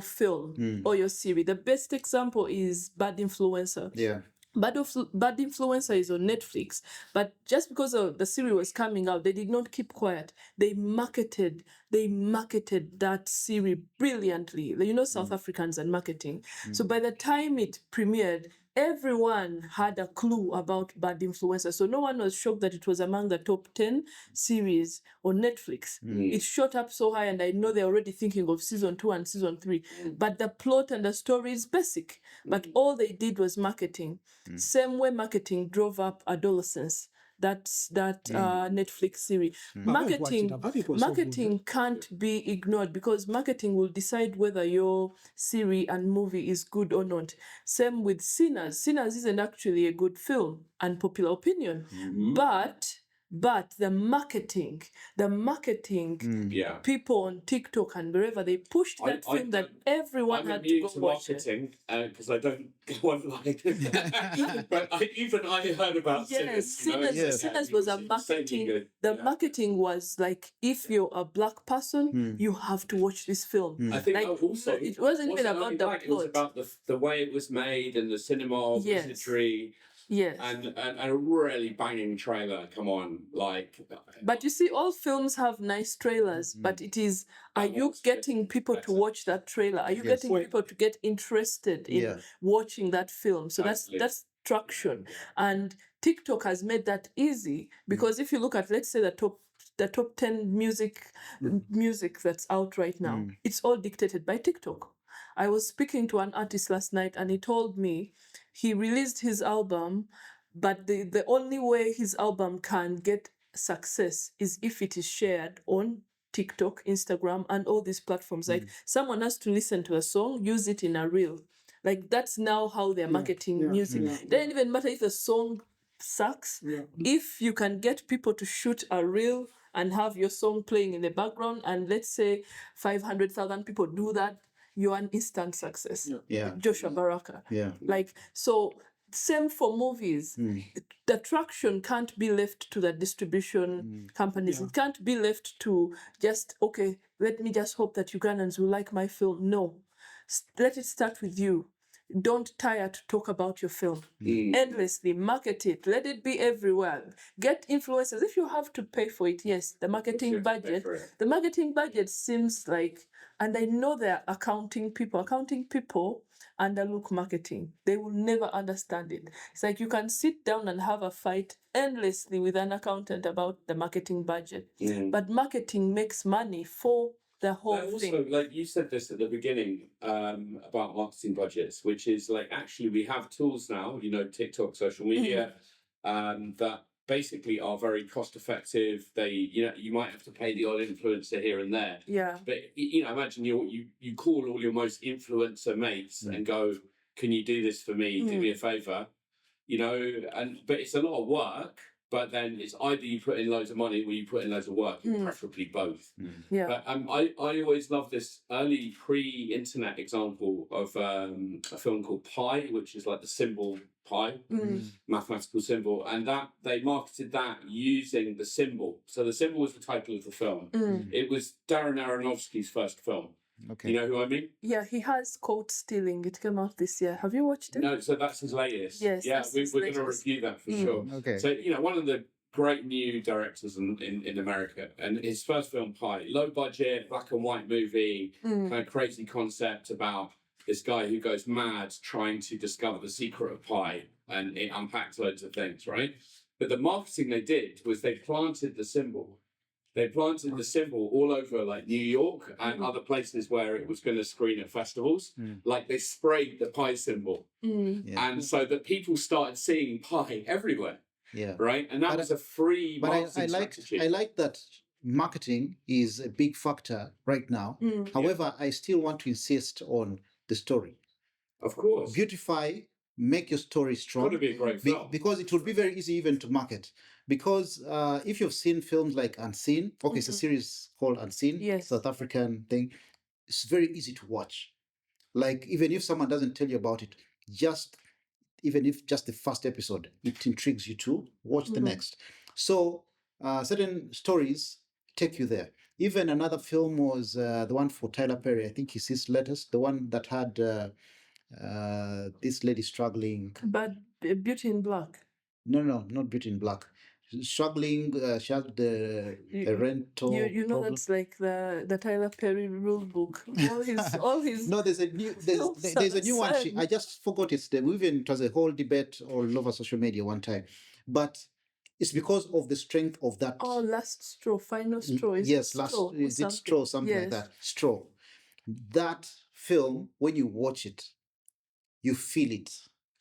film or your series, the best example is Bad Influencer. Yeah. Bad Influencer is on Netflix, but just because the series was coming out, they did not keep quiet. They marketed that series brilliantly. South Africans and marketing. So by the time it premiered, everyone had a clue about Bad Influencer. So no one was shocked that it was among the top 10 series on Netflix. It shot up so high, and I know they're already thinking of season 2 and season 3. But the plot and the story is basic. But all they did was marketing. Same way marketing drove up adolescence. That's Netflix series. Marketing can't be ignored, because marketing will decide whether your series and movie is good or not. Same with Sinners. Sinners isn't actually a good film, unpopular opinion, but the marketing people on TikTok and wherever, they pushed that film that everyone had to go watch it. Because I don't go online. But I heard about Sinners. Sinners was a marketing. Marketing was like, if you're a black person, you have to watch this film. I think also it wasn't even about the plot. It was about the way it was made and the cinema wizardry. Yes. And a really banging trailer. Come on, But you see, all films have nice trailers, but it is, are you getting people to watch that trailer? Are you getting people to get interested in watching that film? So that's traction. And TikTok has made that easy, because if you look at, let's say, the top 10 music that's out right now, it's all dictated by TikTok. I was speaking to an artist last night, and he told me he released his album, but the only way his album can get success is if it is shared on TikTok, Instagram, and all these platforms. Like, someone has to listen to a song, use it in a reel. Like, that's now how they're marketing music. It doesn't even matter if the song sucks. If you can get people to shoot a reel and have your song playing in the background, and let's say 500,000 people do that, you're an instant success. Joshua Baraka. So same for movies. The traction can't be left to the distribution companies. It can't be left to just, okay, let me just hope that Ugandans will like my film. No. Let it start with you. Don't tire to talk about your film. Endlessly market it. Let it be everywhere. Get influencers. If you have to pay for it, yes, the marketing budget seems like, and I know they're accounting people underlook marketing. They will never understand it. It's like you can sit down and have a fight endlessly with an accountant about the marketing budget. But marketing makes money for the whole thing. Also, like you said this at the beginning about marketing budgets, which is like, actually we have tools now, TikTok, social media, that basically are very cost effective. They, you might have to pay the odd influencer here and there. But imagine you call all your most influencer mates and go, "Can you do this for me? Do me a favor?" But it's a lot of work. but then it's either you put in loads of money or you put in loads of work, preferably both. Yeah. But I always love this early pre-internet example of a film called Pi, which is like the symbol pi, mathematical symbol, and that they marketed that using the symbol. So the symbol was the title of the film. It was Darren Aronofsky's first film. Okay. You know who I mean? Yeah, he has Code Stealing. It came out this year. Have you watched it? No, so that's his latest. Yes, Yeah, that's his we're going to latest. review that for sure. Okay. So, one of the great new directors in America, and his first film, Pi, low budget, black and white movie, kind of crazy concept about this guy who goes mad trying to discover the secret of pi, and it unpacks loads of things, right? But the marketing they did was they planted the symbol. They planted the symbol all over like New York and other places where it was going to screen at festivals. Like they sprayed the pi symbol. Yeah. And so that people started seeing pi everywhere. Yeah. Right. And that was a free marketing strategy. I like that marketing is a big factor right now. However, I still want to insist on the story. Of course. Beautify, make your story strong. It's got to be a great film. Because it would be very easy even to market. Because if you've seen films like Unseen, okay, it's a series called Unseen, Yes. South African thing, it's very easy to watch. Like, even if someone doesn't tell you about it, even if just the first episode, it intrigues you to watch the next. So certain stories take you there. Even another film was the one for Tyler Perry, I think it's his latest, the one that had this lady struggling. But Beauty in Black. No, not Beauty in Black. Struggling, she had a rental. You know problem. that's like the Tyler Perry rule book. All his No, there's a new one. I just forgot its name. It was a whole debate all over social media one time, but it's because of the strength of that. Oh, Last Straw, Final Straw. Is Yes, it last Straw or is it Straw, something like Yes. that. Straw. That film, when you watch it, you feel it.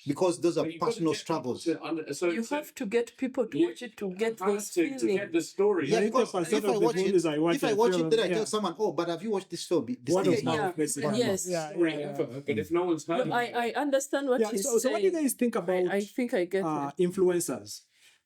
Because those are But you've got to personal get people struggles. You have to get people to watch it to get those to feelings. get the story. Yeah, because 90% if of I the watch it, movies I watch, if I watch it, then I yeah. tell someone, "Oh, but have you watched this film?" This Word thing of is mouth, Yeah, basically. yes. But if no one's heard No, of it, I understand what Yeah, he's so saying. what do you guys think about I think I get it. influencers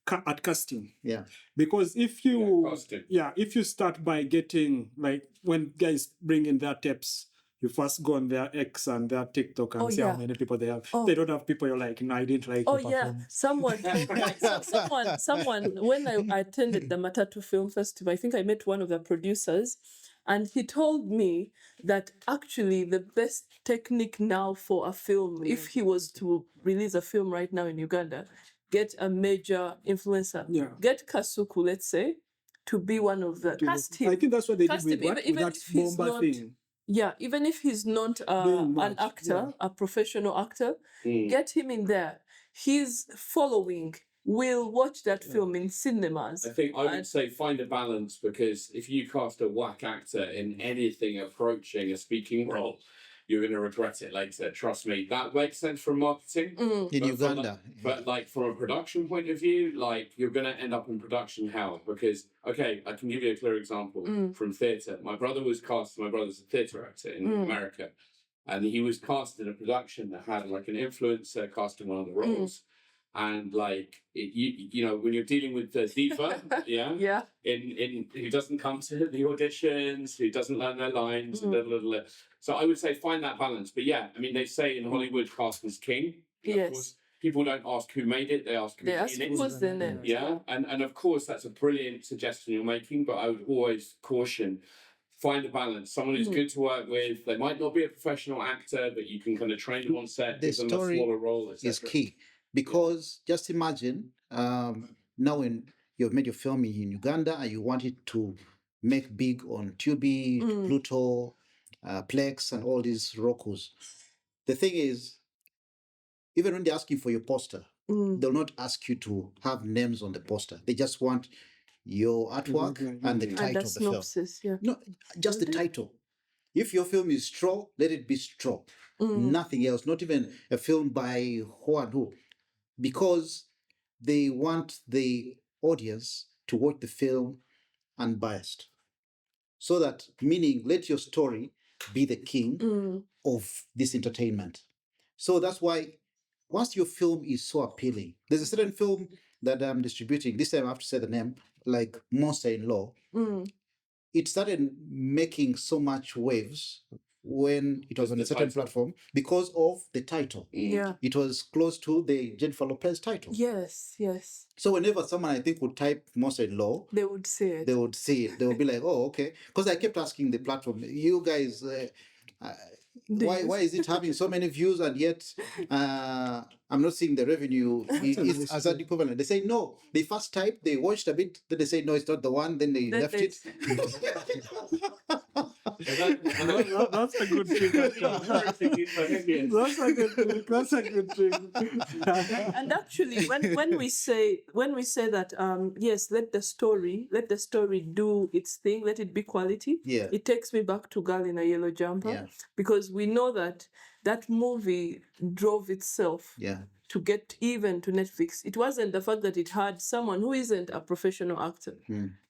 at casting? Yeah. Because if you casting. if you start by getting, like, when guys bring in their tapes, you first go on their X and their TikTok and Oh, see how yeah. many people they have. Oh. They don't have people you're like, no, I didn't like Oh your yeah, performance. someone told me, someone when I attended the Matatu Film Festival, I think I met one of the producers, and he told me that actually the best technique now for a film, if he was to release a film right now in Uganda, get a major influencer, Yeah. get Kasuku, let's say, to be one of the cast him. I think that's what they did Cast with, him, what? With even that if he's bomber not- thing. Yeah, even if he's not Doing an much, actor, a professional actor, get him in there. His following will watch that film in cinemas. I think I would And- say find a balance, because if you cast a whack actor in anything approaching a speaking role, you're going to regret it later. Trust me. That makes sense from marketing. In But from Uganda. But like from a production point of view, like you're going to end up in production hell, because, okay, I can give you a clear example from theatre. My brother was cast, my brother's a theatre actor in America, and he was cast in a production that had like an influencer casting one of the roles. And like, you know, when you're dealing with the diva, Yeah. in who doesn't come to the auditions, who doesn't learn their lines, and blah, blah, blah. So I would say find that balance. But yeah, I mean, they say in Hollywood, casting's king. Of Yes. course, people don't ask who made it; they ask who's They ask in it. who's in it. Yeah, and of course that's a brilliant suggestion you're making. But I would always caution: find a balance. Someone who's good to work with. They might not be a professional actor, but you can kind of train them on set, The give them a story smaller role, etc. is key. Because just imagine now when you've made your film in Uganda and you want it to make big on Tubi, Pluto, Plex, and all these Rokus. The thing is, even when they're asking for your poster, they'll not ask you to have names on the poster. They just want your artwork and the And title the of the film. synopsis, yeah. No, just the title. If your film is Straw, let it be Straw. Nothing else, not even a film by who and who. Because they want the audience to watch the film unbiased. So that, meaning, let your story be the king of this entertainment. So that's why once your film is so appealing, there's a certain film that I'm distributing, this time I have to say the name, like Monster-in-Law, it started making so much waves when it was on a certain platform because of the title. Yeah. It was close to the Jennifer Lopez title. Yes. So whenever someone, I think, would type Monster-in-Law, They would see it. they would see it. They would be like, oh, okay. Because I kept asking the platform, you guys, why is it having so many views and yet I'm not seeing the revenue as an equivalent? They say no. They first typed, they watched a bit, then they say no, it's not the one, then they left it. That's a good trick. That's a good trick. And actually, when we say that yes, let the story do its thing, let it be quality. Yeah. It takes me back to Girl in a Yellow Jumper, because we know that movie drove itself to get even to Netflix. It wasn't the fact that it had someone who isn't a professional actor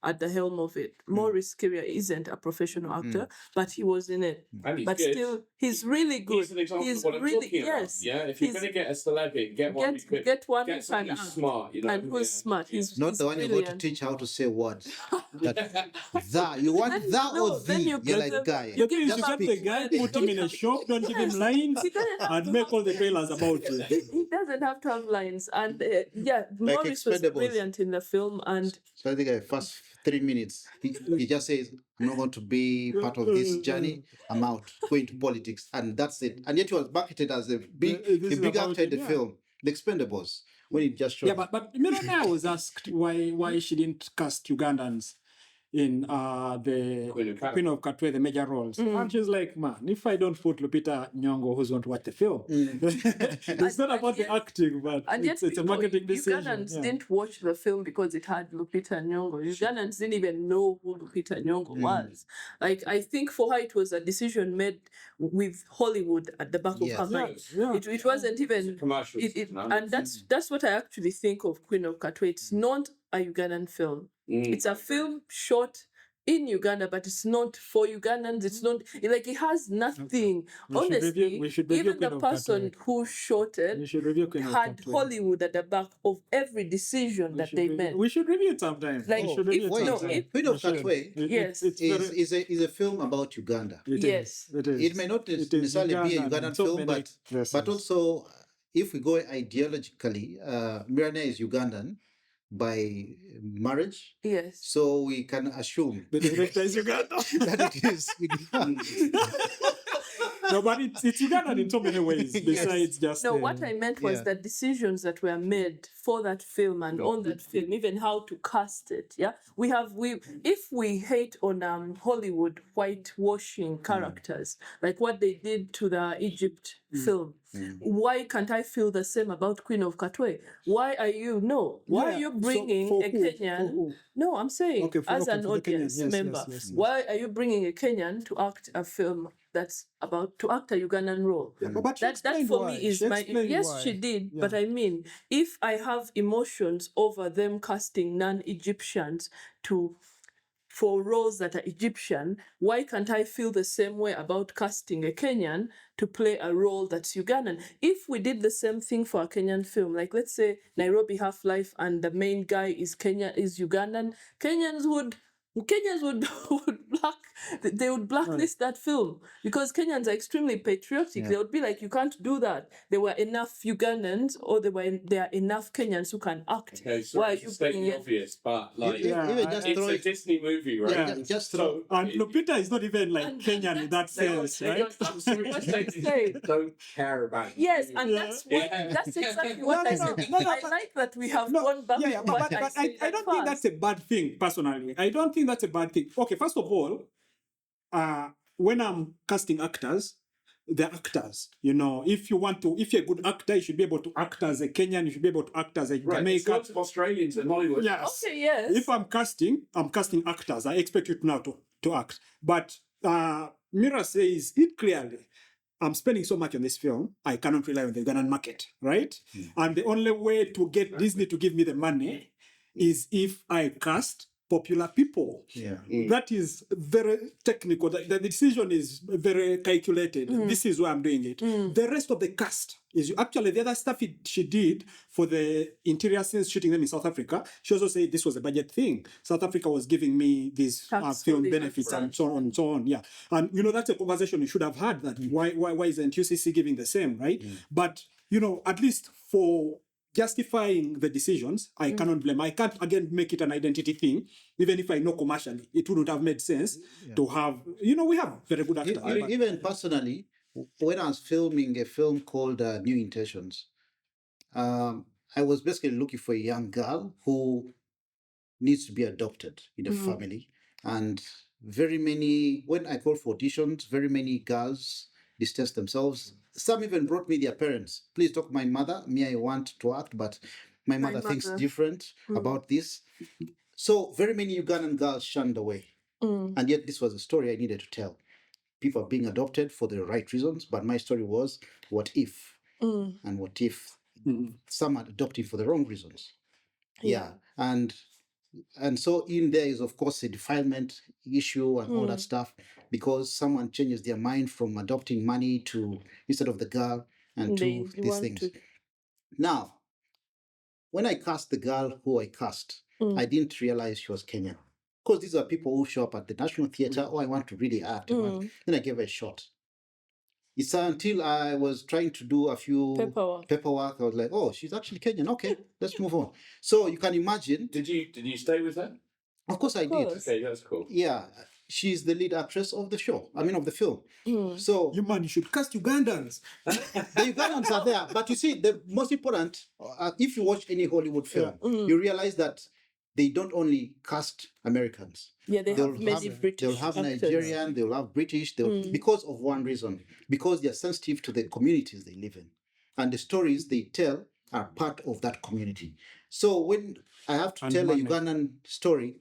at the helm of it. Maurice Kihiire isn't a professional actor, but he was in it. And he's but good. still, he's really good. He's an example of what I'm talking about. Yeah, if you're going to get a celebrity, get one who who's smart, and who's smart. He's not the one you're going to teach how to say words. You want that or the? You're like, guy. You get the guy, put him in a shop, don't give him lines, and make all the trailers about it. He doesn't have to have lines. And Maurice was brilliant in the film. And so I think the first 3 minutes, he just says, I'm not going to be part of this journey. I'm out, going to politics. And that's it. And yet he was marketed as a big actor in the film, The Expendables, when it just showed. Yeah, but Mirana was asked why she didn't cast Ugandans in the Queen of Katwe, the major roles. And she's like, man, if I don't put Lupita Nyong'o, who's going to watch the film? It's not about the acting, but it's a marketing decision. Ugandans didn't watch the film because it had Lupita Nyong'o. Ugandans didn't even know who Lupita Nyong'o was. Like, I think for her, it was a decision made with Hollywood at the back of her mind. It wasn't even commercial. And that's what I actually think of Queen of Katwe. It's not a Ugandan film. It's a film shot in Uganda, but it's not for Ugandans. It's not like it has nothing. Honestly, even the person who shot it had Hollywood at the back of every decision that they made. We should review it sometime. Like, Queen of Katwe is a film about Uganda. It may not necessarily be a Ugandan film, but also if we go ideologically, Mirana is Ugandan by marriage. Yes. So we can assume the director is Uganda. that it is No, but it's Ugandan in so many ways. Besides just what I meant was the decisions that were made for that film and on that film, even how to cast it. Yeah, if we hate on Hollywood whitewashing characters, like what they did to the Egypt film. Why can't I feel the same about Queen of Katwe? Why are you bringing a Kenyan? No, I'm saying as an audience member, why are you bringing a Kenyan to act a film that's about to act a Ugandan role? But that for me is my she did. But I mean, if I have emotions over them casting non-Egyptians for roles that are Egyptian, why can't I feel the same way about casting a Kenyan to play a role that's Ugandan? If we did the same thing for a Kenyan film, like let's say Nairobi Half-Life and the main guy is Ugandan, Kenyans would blacklist that film because Kenyans are extremely patriotic. They would be like, you can't do that. There were enough Ugandans or there are enough Kenyans who can act. Okay, so why are you bringing it? Obvious, but like it's a Disney movie, right? And Lupita is not even like Kenyan in that sense, right? Don't care about it. Yes, and that's exactly what I said. I like that we have gone back to what I said. I don't think that's a bad thing, personally. I don't think that's a bad thing. Okay, first of all, when I'm casting actors, they're actors. You know, if you're a good actor, you should be able to act as a Kenyan, you should be able to act as a Jamaican. There's lots of Australians in Hollywood. Yes. Okay, yes. If I'm casting actors. I expect you now to act. But Mira says it clearly. I'm spending so much on this film, I cannot rely on the Ugandan market, right? And the only way to get Disney to give me the money is if I cast popular people. Yeah. That is very technical. The decision is very calculated. This is why I'm doing it. The rest of the cast is actually the other stuff she did for the interior scenes, shooting them in South Africa. She also said this was a budget thing. South Africa was giving me these film benefits and so on and so on. Yeah, and that's a conversation we should have had. That why isn't UCC giving the same, right? But at least for justifying the decisions, I cannot blame. I can't again make it an identity thing, even if I know commercially it wouldn't have made sense to have. We have very good actors. Even personally, when I was filming a film called New Intentions, I was basically looking for a young girl who needs to be adopted in a family, and very many. When I called for auditions, very many girls distanced themselves. Some even brought me their parents. Please talk to my mother. Me, I want to act, but my mother thinks different about this. So very many Ugandan girls shunned away. And yet this was a story I needed to tell. People are being adopted for the right reasons, but my story was, what if? And what if some are adopting for the wrong reasons? Yeah. And so in there is, of course, a defilement issue and all that stuff, because someone changes their mind from adopting money to instead of the girl and to these things. Now, when I cast the girl who I cast, I didn't realize she was Kenyan. Because these are people who show up at the National Theatre, I want to really act. Then I gave her a shot. It's until I was trying to do a few paperwork, I was like, oh, she's actually Kenyan. Okay, let's move on. So you can imagine. Did you stay with her? Of course I did. Okay, that's cool. Yeah, she's the lead actress of the show. of the film. So you should cast Ugandans. The Ugandans are there, but you see, the most important, if you watch any Hollywood film, you realize that they don't only cast Americans. Yeah, they'll have many British. They'll have actors. Nigerian, they'll have British, because of one reason, because they're sensitive to the communities they live in. And the stories they tell are part of that community. So when I have to tell a Ugandan story,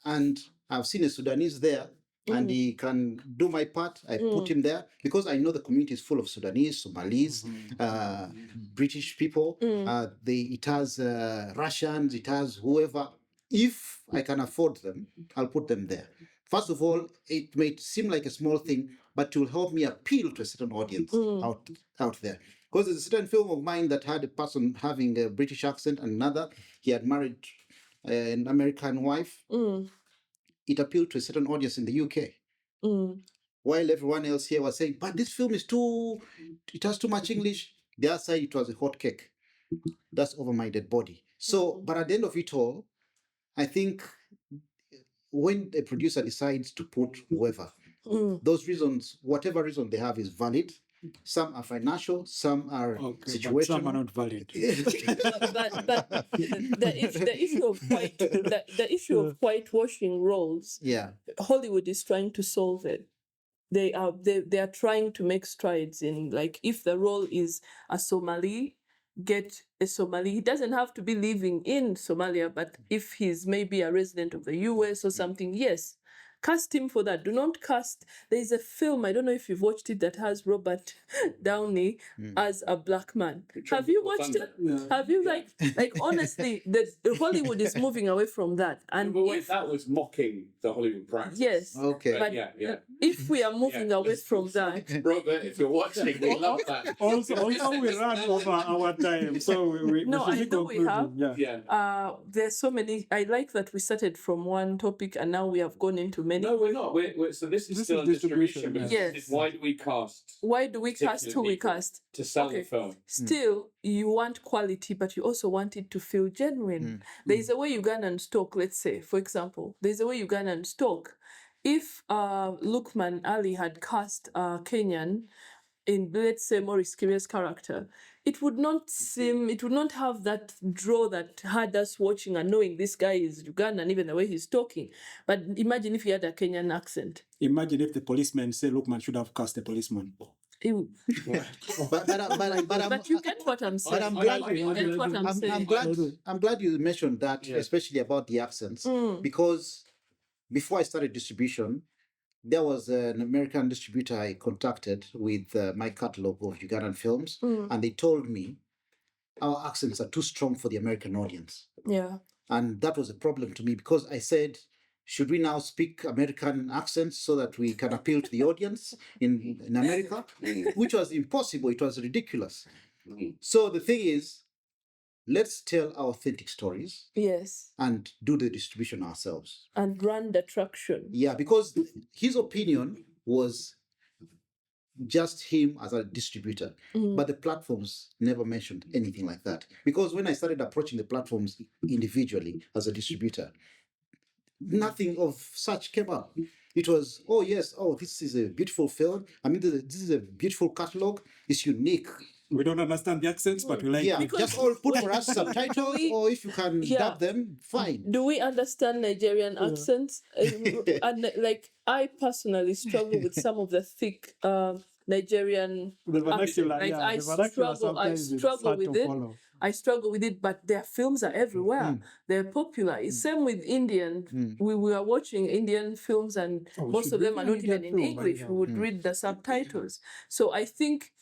and I've seen a Sudanese there, and he can do my part, I put him there, because I know the community is full of Sudanese, Somalis, British people, it has Russians, it has whoever. If I can afford them, I'll put them there. First of all, it may seem like a small thing, but it will help me appeal to a certain audience out there. Because there's a certain film of mine that had a person having a British accent and another, he had married an American wife. It appealed to a certain audience in the UK. While everyone else here was saying, but this film it has too much English. The other side, it was a hot cake. That's over my dead body. So, but at the end of it all, I think when a producer decides to put whoever, those reasons, whatever reason they have is valid. Some are financial, some are situational. But some are not valid. but the issue of whitewashing roles, Hollywood is trying to solve it. They are trying to make strides in, like, if the role is a Somali, get a Somali. He doesn't have to be living in Somalia, but if he's maybe a resident of the US or something, yes, cast him for that. Do not cast. There is a film, I don't know if you've watched it, that has Robert Downey as a black man. Have you watched it? Yeah. Have you like honestly, the Hollywood is moving away from that. And But wait, that was mocking the Hollywood practice. yes, Okay. but if we are moving away from that, Robert, if you're watching, we love that. Also, we ran over our time, so we No, should I be know we concluding. have. Yeah. there's so many. I like that we started from one topic and now we have gone into many. No, we're not. So this is still is a distribution. distribution, But yes. this is why do we cast Why do we cast who we people cast? to sell Okay. the film? Still, you want quality, but you also want it to feel genuine. There is a way Ugandans talk, let's say, for example, there's a way Ugandans talk. If Lukman Ali had cast Kenyan in, let's say, Maurice Kiria's character, it would not have that draw that had us watching and knowing this guy is Ugandan, even the way he's talking. But imagine if he had a Kenyan accent. Imagine if the policeman said, "Look, man, should have cast a policeman." Ew. But you get what I'm saying. I'm glad You get what I'm saying. I'm glad you mentioned that, especially about the accents, because before I started distribution, there was an American distributor I contacted with my catalog of Ugandan films, and they told me our accents are too strong for the American audience. Yeah. And that was a problem to me because I said, should we now speak American accents so that we can appeal to the audience in America? Which was impossible. It was ridiculous. So the thing is, let's tell our authentic stories Yes. and do the distribution ourselves. And run the traction. Yeah, because his opinion was just him as a distributor, but the platforms never mentioned anything like that. Because when I started approaching the platforms individually as a distributor, nothing of such came up. It was, oh yes, oh, this is a beautiful film. I mean, this is a beautiful catalog. It's unique. We don't understand the accents, but we like Yeah, it. just all put for us subtitles, or if you can dub them, fine. Do we understand Nigerian accents? And like, I personally struggle with some of the thick Nigerian The vernacular, accent. Like, yeah, I the vernacular struggle sometimes it's struggle hard with to it. follow. I struggle with it, but their films are everywhere. They're popular. It's same with Indian. We were watching Indian films, and Oh, we most should of them review are not Indian even in film, but English. yeah. We would read the subtitles. So I think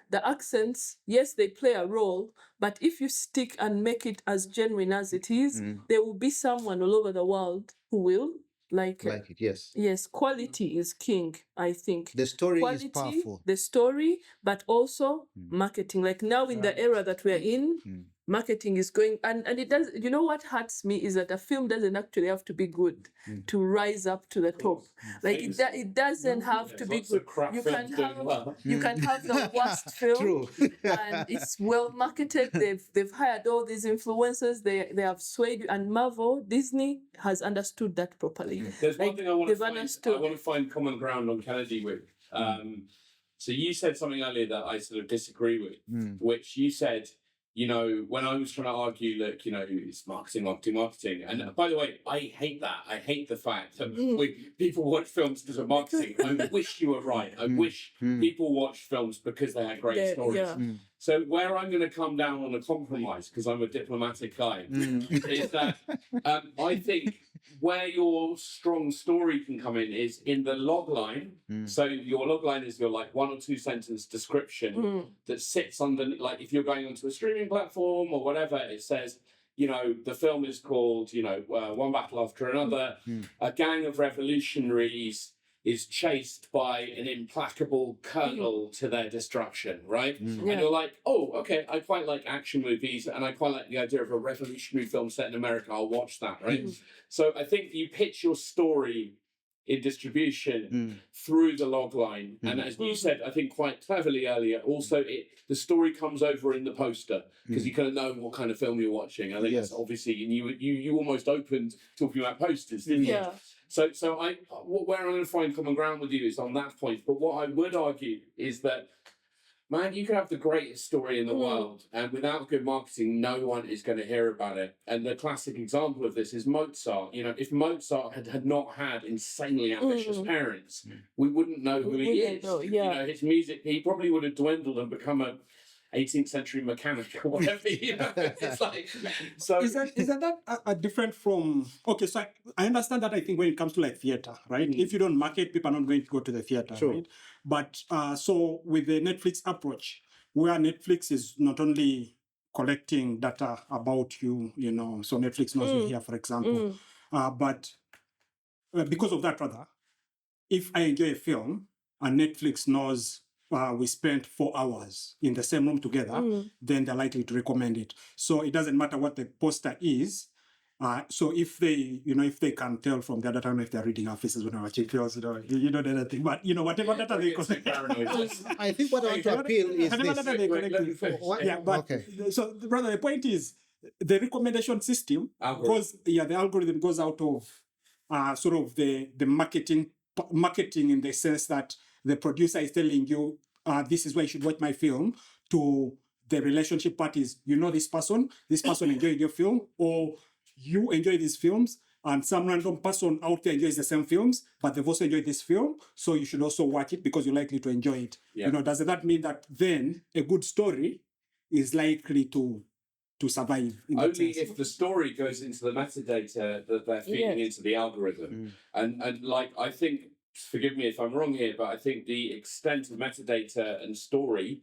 the accents, yes, they play a role, but if you stick and make it as genuine as it is, there will be someone all over the world who will like it. Like it, yes. Yes, quality is king, I think. The story Quality, is powerful. the story, but also marketing. Like now in the era that we're in, marketing is going, and it does, you know what hurts me is that a film doesn't actually have to be good to rise up to the top. Like it doesn't have to be Lots of good. crap You films can doing have well. you can have the worst film True. and it's well marketed. They've hired all these influencers, they have swayed you, and Marvel, Disney has understood that properly. There's one Like, thing I want they've to find. understood. I want to find common ground on Kennedy with. So you said something earlier that I sort of disagree with, which you said, you know, when I was trying to argue, look, you know, it's marketing. And by the way, I hate that. I hate the fact that people watch films because of marketing. I wish you were right. I wish people watched films because they had great stories. Yeah. So where I'm going to come down on a compromise, because I'm a diplomatic guy, is that I think where your strong story can come in is in the log line. So your log line is your like 1 or 2 sentence description that sits under, like if you're going onto a streaming platform or whatever, it says, you know, the film is called, you know, One Battle After Another. A gang of revolutionaries is chased by an implacable colonel to their destruction, right? And you're like, oh, okay, I quite like action movies and I quite like the idea of a revolutionary film set in America. I'll watch that, right? So I think you pitch your story in distribution through the log line. And as you said, I think quite cleverly earlier, also the story comes over in the poster because you kind of know what kind of film you're watching. I think that's obviously, and you almost opened talking about posters, didn't you? So where I'm going to find common ground with you is on that point. But what I would argue is that, man, you can have the greatest story in the world, and without good marketing, no one is going to hear about it. And the classic example of this is Mozart. You know, if Mozart had not had insanely ambitious parents, we wouldn't know who he is. You know, his music, he probably would have dwindled and become a 18th century mechanic or whatever. You know, it's like, so Isn't that different from? Okay, so I understand that. I think when it comes to like theater, right? If you don't market, people are not going to go to the theater, right? But so with the Netflix approach, where Netflix is not only collecting data about you, you know, so Netflix knows you here, for example, but because of that, rather, if I enjoy a film and Netflix knows we spent 4 hours in the same room together, then they're likely to recommend it. So it doesn't matter what the poster is. So if they can tell from the other time if they're reading our faces when we're watching films, you know anything, but you know whatever data they collect. I think what I want to appeal is this. Yeah, but so brother, the point is the recommendation system, because the algorithm goes out of sort of the marketing in the sense that the producer is telling you this is why you should watch my film, to the relationship parties. You know this person enjoyed your film, or you enjoy these films, and some random person out there enjoys the same films, but they've also enjoyed this film, so you should also watch it because you're likely to enjoy it. You know, does that mean that then a good story is likely to survive? Only if the story goes into the metadata that they're feeding into the algorithm. And like, I think forgive me if I'm wrong here, but I think the extent of metadata and story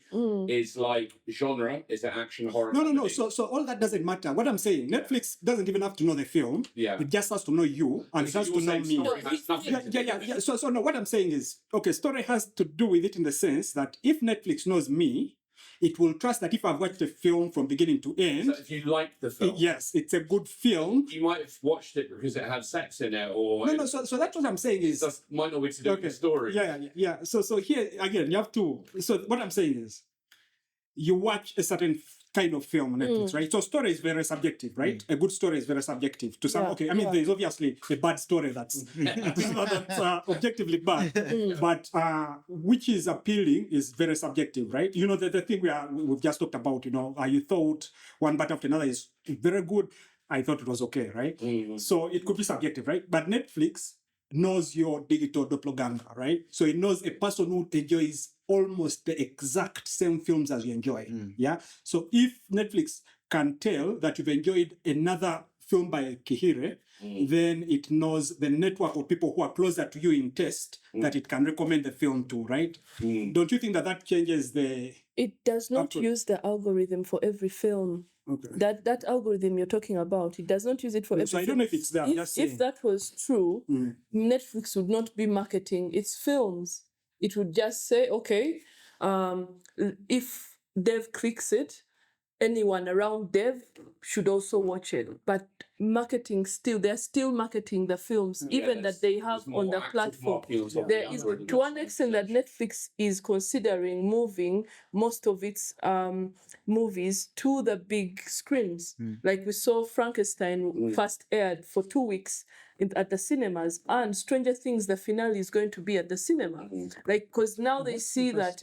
is like genre. Is it action, horror? No. comedy? So all that doesn't matter. What I'm saying, Netflix doesn't even have to know the film. Yeah. It just has to know you, and it So has you're to know saying me. story has nothing to do with it. Yeah. So no, what I'm saying is, okay, story has to do with it in the sense that if Netflix knows me, it will trust that if I've watched the film from beginning to end, So if you like the film, yes, it's a good film. you might have watched it because it had sex in it, or No. So that's what I'm saying it is, just might not be to do with the story. Yeah. So here again, you have to. So what I'm saying is, you watch a certain kind of film on Netflix, right? So story is very subjective, right? A good story is very subjective to some. Yeah, Okay, I mean, there's obviously a bad story that's objectively bad, but which is appealing is very subjective, right? You know, the thing we've just talked about. You know, you thought one but after another is very good. I thought it was okay, right? So it could be subjective, right? But Netflix knows your digital doppelganger, right? So it knows a person who enjoys almost the exact same films as you enjoy. Yeah. So if Netflix can tell that you've enjoyed another film by Kihiire, then it knows the network of people who are closer to you in taste that it can recommend the film to, right? Don't you think that changes the... It does not Upfront. use the algorithm for every film. Okay. That algorithm you're talking about, it does not use it for every So I film. don't know if it's there. I'm just saying. If that was true, Netflix would not be marketing its films. It would just say, okay, if Dev clicks it, anyone around Dev should also watch it. But marketing still, they're still marketing the films, even that they have on the platform. There is, to one extent, that Netflix is considering moving most of its movies to the big screens. Like we saw Frankenstein first aired for 2 weeks at the cinemas, and Stranger Things, the finale is going to be at the cinema. Like, because now they see that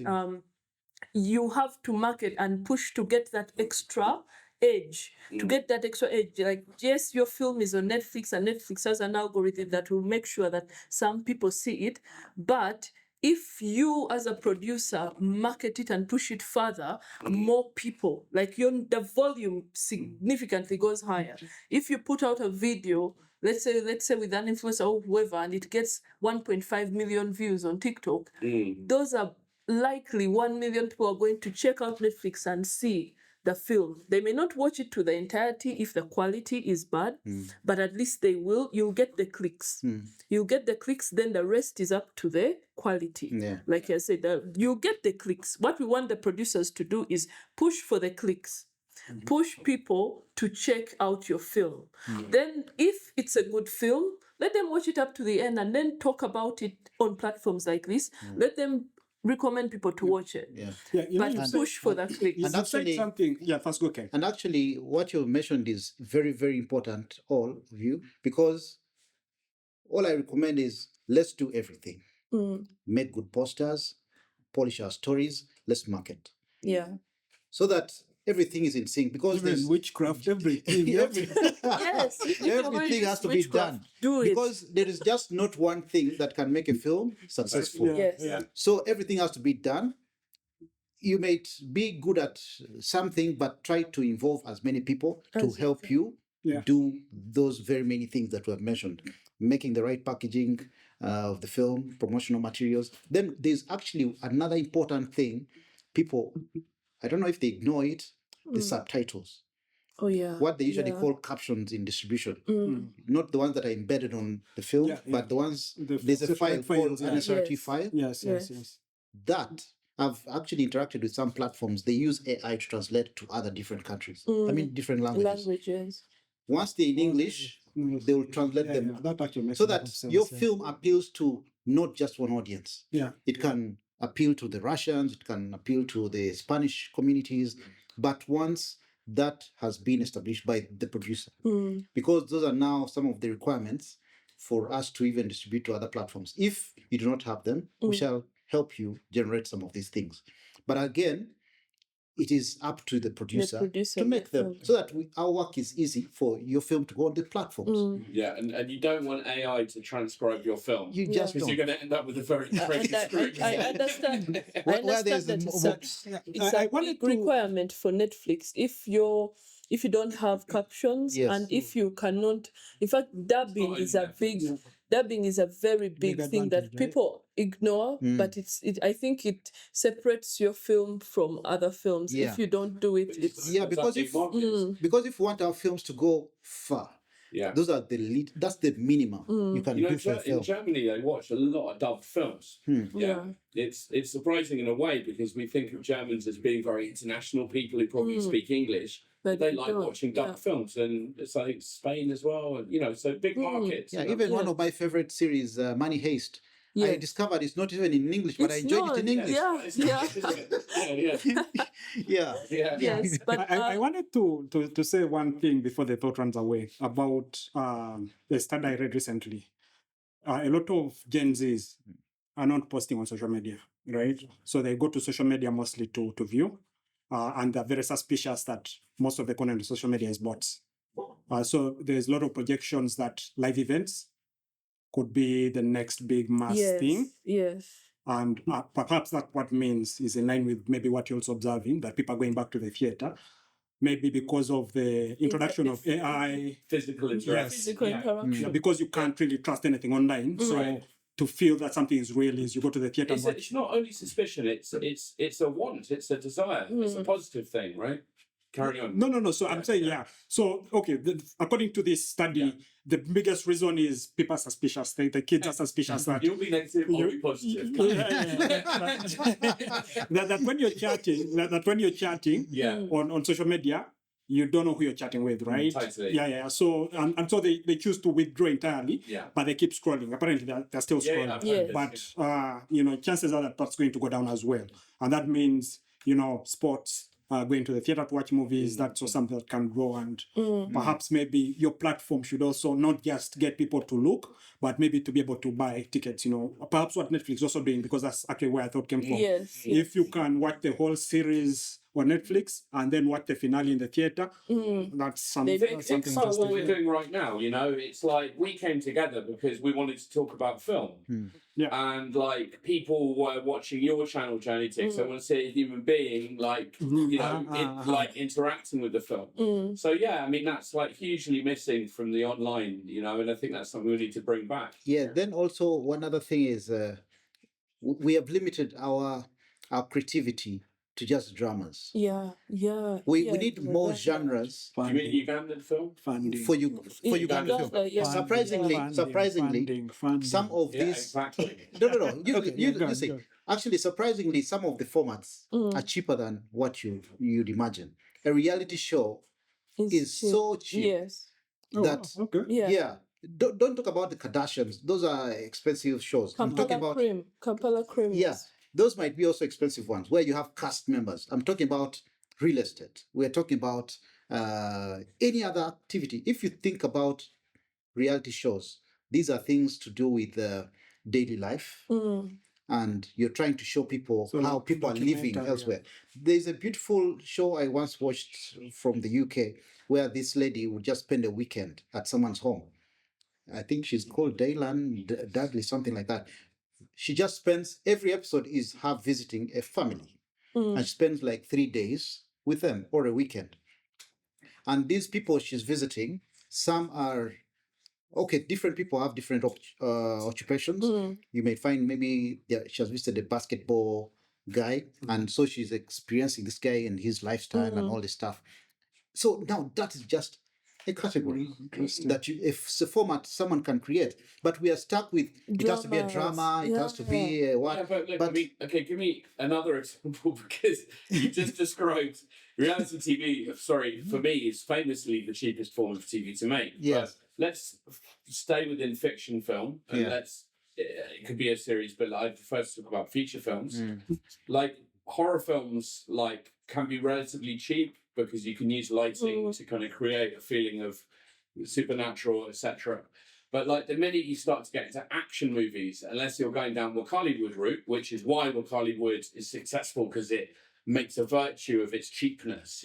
you have to market and push to get that extra edge, to get that extra edge. Like, yes, your film is on Netflix, and Netflix has an algorithm that will make sure that some people see it. But if you, as a producer, market it and push it further, more people, like the volume significantly goes higher. If you put out a video, let's say with an influencer or whoever, and it gets 1.5 million views on TikTok, those are likely 1 million people are going to check out Netflix and see the film. They may not watch it to the entirety if the quality is bad, but at least they will. You'll get the clicks. You'll get the clicks, then the rest is up to the quality. Like I said, you'll get the clicks. What we want the producers to do is push for the clicks. Push people to check out your film. Then if it's a good film, let them watch it up to the end and then talk about it on platforms like this. Let them recommend people to watch it. But push for the clicks. And actually, something. Yeah, first go, Ken. And actually, what you mentioned is very, very important, all of you, because all I recommend is let's do everything. Make good posters, polish our stories, let's market. Yeah. So that everything is in sync, because Even there's witchcraft, everything. Yes. everything has to be done. Do it. Because there is just not one thing that can make a film successful. Yes. So everything has to be done. You may be good at something, but try to involve as many people to help you do those very many things that we have mentioned. Making the right packaging of the film, promotional materials. Then there's actually another important thing. People, I don't know if they ignore it, the subtitles. Oh, yeah. What they usually call captions in distribution. Not the ones that are embedded on the film, but the ones, there's a file called an SRT file. Yes. That I've actually interacted with some platforms. They use AI to translate to other different countries. I mean, different languages. Once they're in English, they will translate them That actually makes so a lot that of sense, your film appeals to not just one audience. It can appeal to the Russians, it can appeal to the Spanish communities, but once that has been established by the producer, because those are now some of the requirements for us to even distribute to other platforms. If you do not have them, we shall help you generate some of these things. But again, it is up to the producer to make them so that our work is easy for your film to go on the platforms. Yeah, and you don't want AI to transcribe your film. You just because don't. you're going to end up with a very crazy script. I understand. Where there's that it's I a wanted big requirement for Netflix. If you don't have captions, Yes. and if you cannot, in fact, dubbing is a big dubbing is a very big thing that advantage, right? people ignore, but I think it separates your film from other films. Yeah. If you don't do it, it's Yeah, because if you want our films to go far, Yeah. those are the lead. That's the minimum you can You know, do for a in film. Germany, they watch a lot of dubbed films. Yeah. It's surprising in a way because we think of Germans as being very international people who probably speak English. But They they like don't, watching dubbed films, and it's I think Spain as well. And, you know, so big markets. Yeah, you know. even one of my favorite series, Money Heist. I Yeah. discovered it's not even in English, but I It's enjoyed not, it in English. yeah. It's not, is it? Yeah. Yeah. Yes, but I wanted to say one thing before the thought runs away about the study I read recently. A lot of Gen Zs are not posting on social media, right? So they go to social media mostly to view, and they're very suspicious that most of the content on social media is bots. So there's a lot of projections that live events could be the next big mass thing. Yes. And perhaps that what means is in line with maybe what you're also observing, that people are going back to the theater, maybe because of the introduction of AI. Physical interaction. Physical interaction. Yeah, because you can't really trust anything online. So Right. to feel that something is real is you go to the theater and It's, watch. it's not only suspicion, it's a want, it's a desire, it's a positive thing, right? Carry on. No. So I'm saying, yeah. So, okay, according to this study, the biggest reason is people are suspicious. The kids are suspicious that You'll be negative, I'll be positive. that when you're chatting, that when you're chatting Yeah. on social media, you don't know who you're chatting with, right? Totally. Yeah. So and so they choose to withdraw entirely, Yeah. but they keep scrolling. Apparently, they're still Yeah, scrolling. I've heard But this. chances are that that's going to go down as well, and that means sports. Going to the theater to watch movies, that's also something that can grow, and perhaps maybe your platform should also not just get people to look, but maybe to be able to buy tickets. Perhaps what Netflix is also doing, because that's actually where I thought came from. Yes. If you can watch the whole series on Netflix and then watch the finale in the theater, that's something. Think something about what interesting. we're doing right now. It's like we came together because we wanted to talk about film. Yeah. And like people were watching your channel, Journey Ticks. They want to see a human being like like interacting with the film. So yeah, I mean that's like hugely missing from the online, and I think that's something we need to bring back. Yeah. Then also one other thing is we have limited our creativity to just dramas. Yeah. We need more genres Do you mean Ugandan film? Funding. for Ugandan film. Yeah. Surprisingly, some of Yeah, these. exactly. No. You go see. on. Actually, surprisingly, some of the formats are cheaper than what you'd imagine. A reality show is so cheap Yes. that Okay. Yeah. Don't talk about the Kardashians. Those are expensive shows. I'm talking about Kampala Cream. yeah. Those might be also expensive ones where you have cast members. I'm talking about real estate. We're talking about any other activity. If you think about reality shows, these are things to do with daily life. And you're trying to show people how people are living elsewhere. There's a beautiful show I once watched from the UK where this lady would just spend a weekend at someone's home. I think she's called Daylan Dudley, something like that. She just spends, every episode is her visiting a family. And she spends like 3 days with them or a weekend. And these people she's visiting, some are, different people have different occupations. You may find maybe she has visited a basketball guy. And so she's experiencing this guy and his lifestyle and all this stuff. So now that is just a category that if it's a format someone can create, but we are stuck with it has to be a drama, it has to be a what. Yeah, but look, I mean, okay, give me another example because you just described reality TV. Sorry, for me, is famously the cheapest form of TV to make. Yes. But let's stay within fiction film, and it could be a series, but I prefer to talk about feature films. Like horror films, like can be relatively cheap, because you can use lighting to kind of create a feeling of supernatural, etc. But like the minute you start to get into action movies, unless you're going down Hollywood route, which is why Hollywood is successful because it makes a virtue of its cheapness,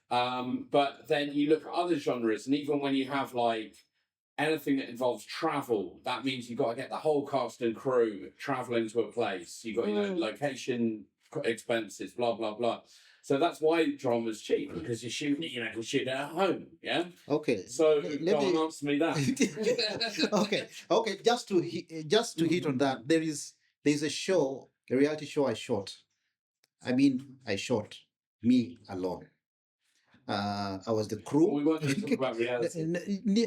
but then you look at other genres, and even when you have like anything that involves travel, that means you've got to get the whole cast and crew traveling to a place. You've got location expenses, blah blah blah. So that's why drama's cheap, because you shoot it at home. Yeah. Okay. So Let go on, me- answer me that. okay. Just to hit on that, there's a show, a reality show I shot. I shot me alone. I was the crew. We weren't going to talk about reality.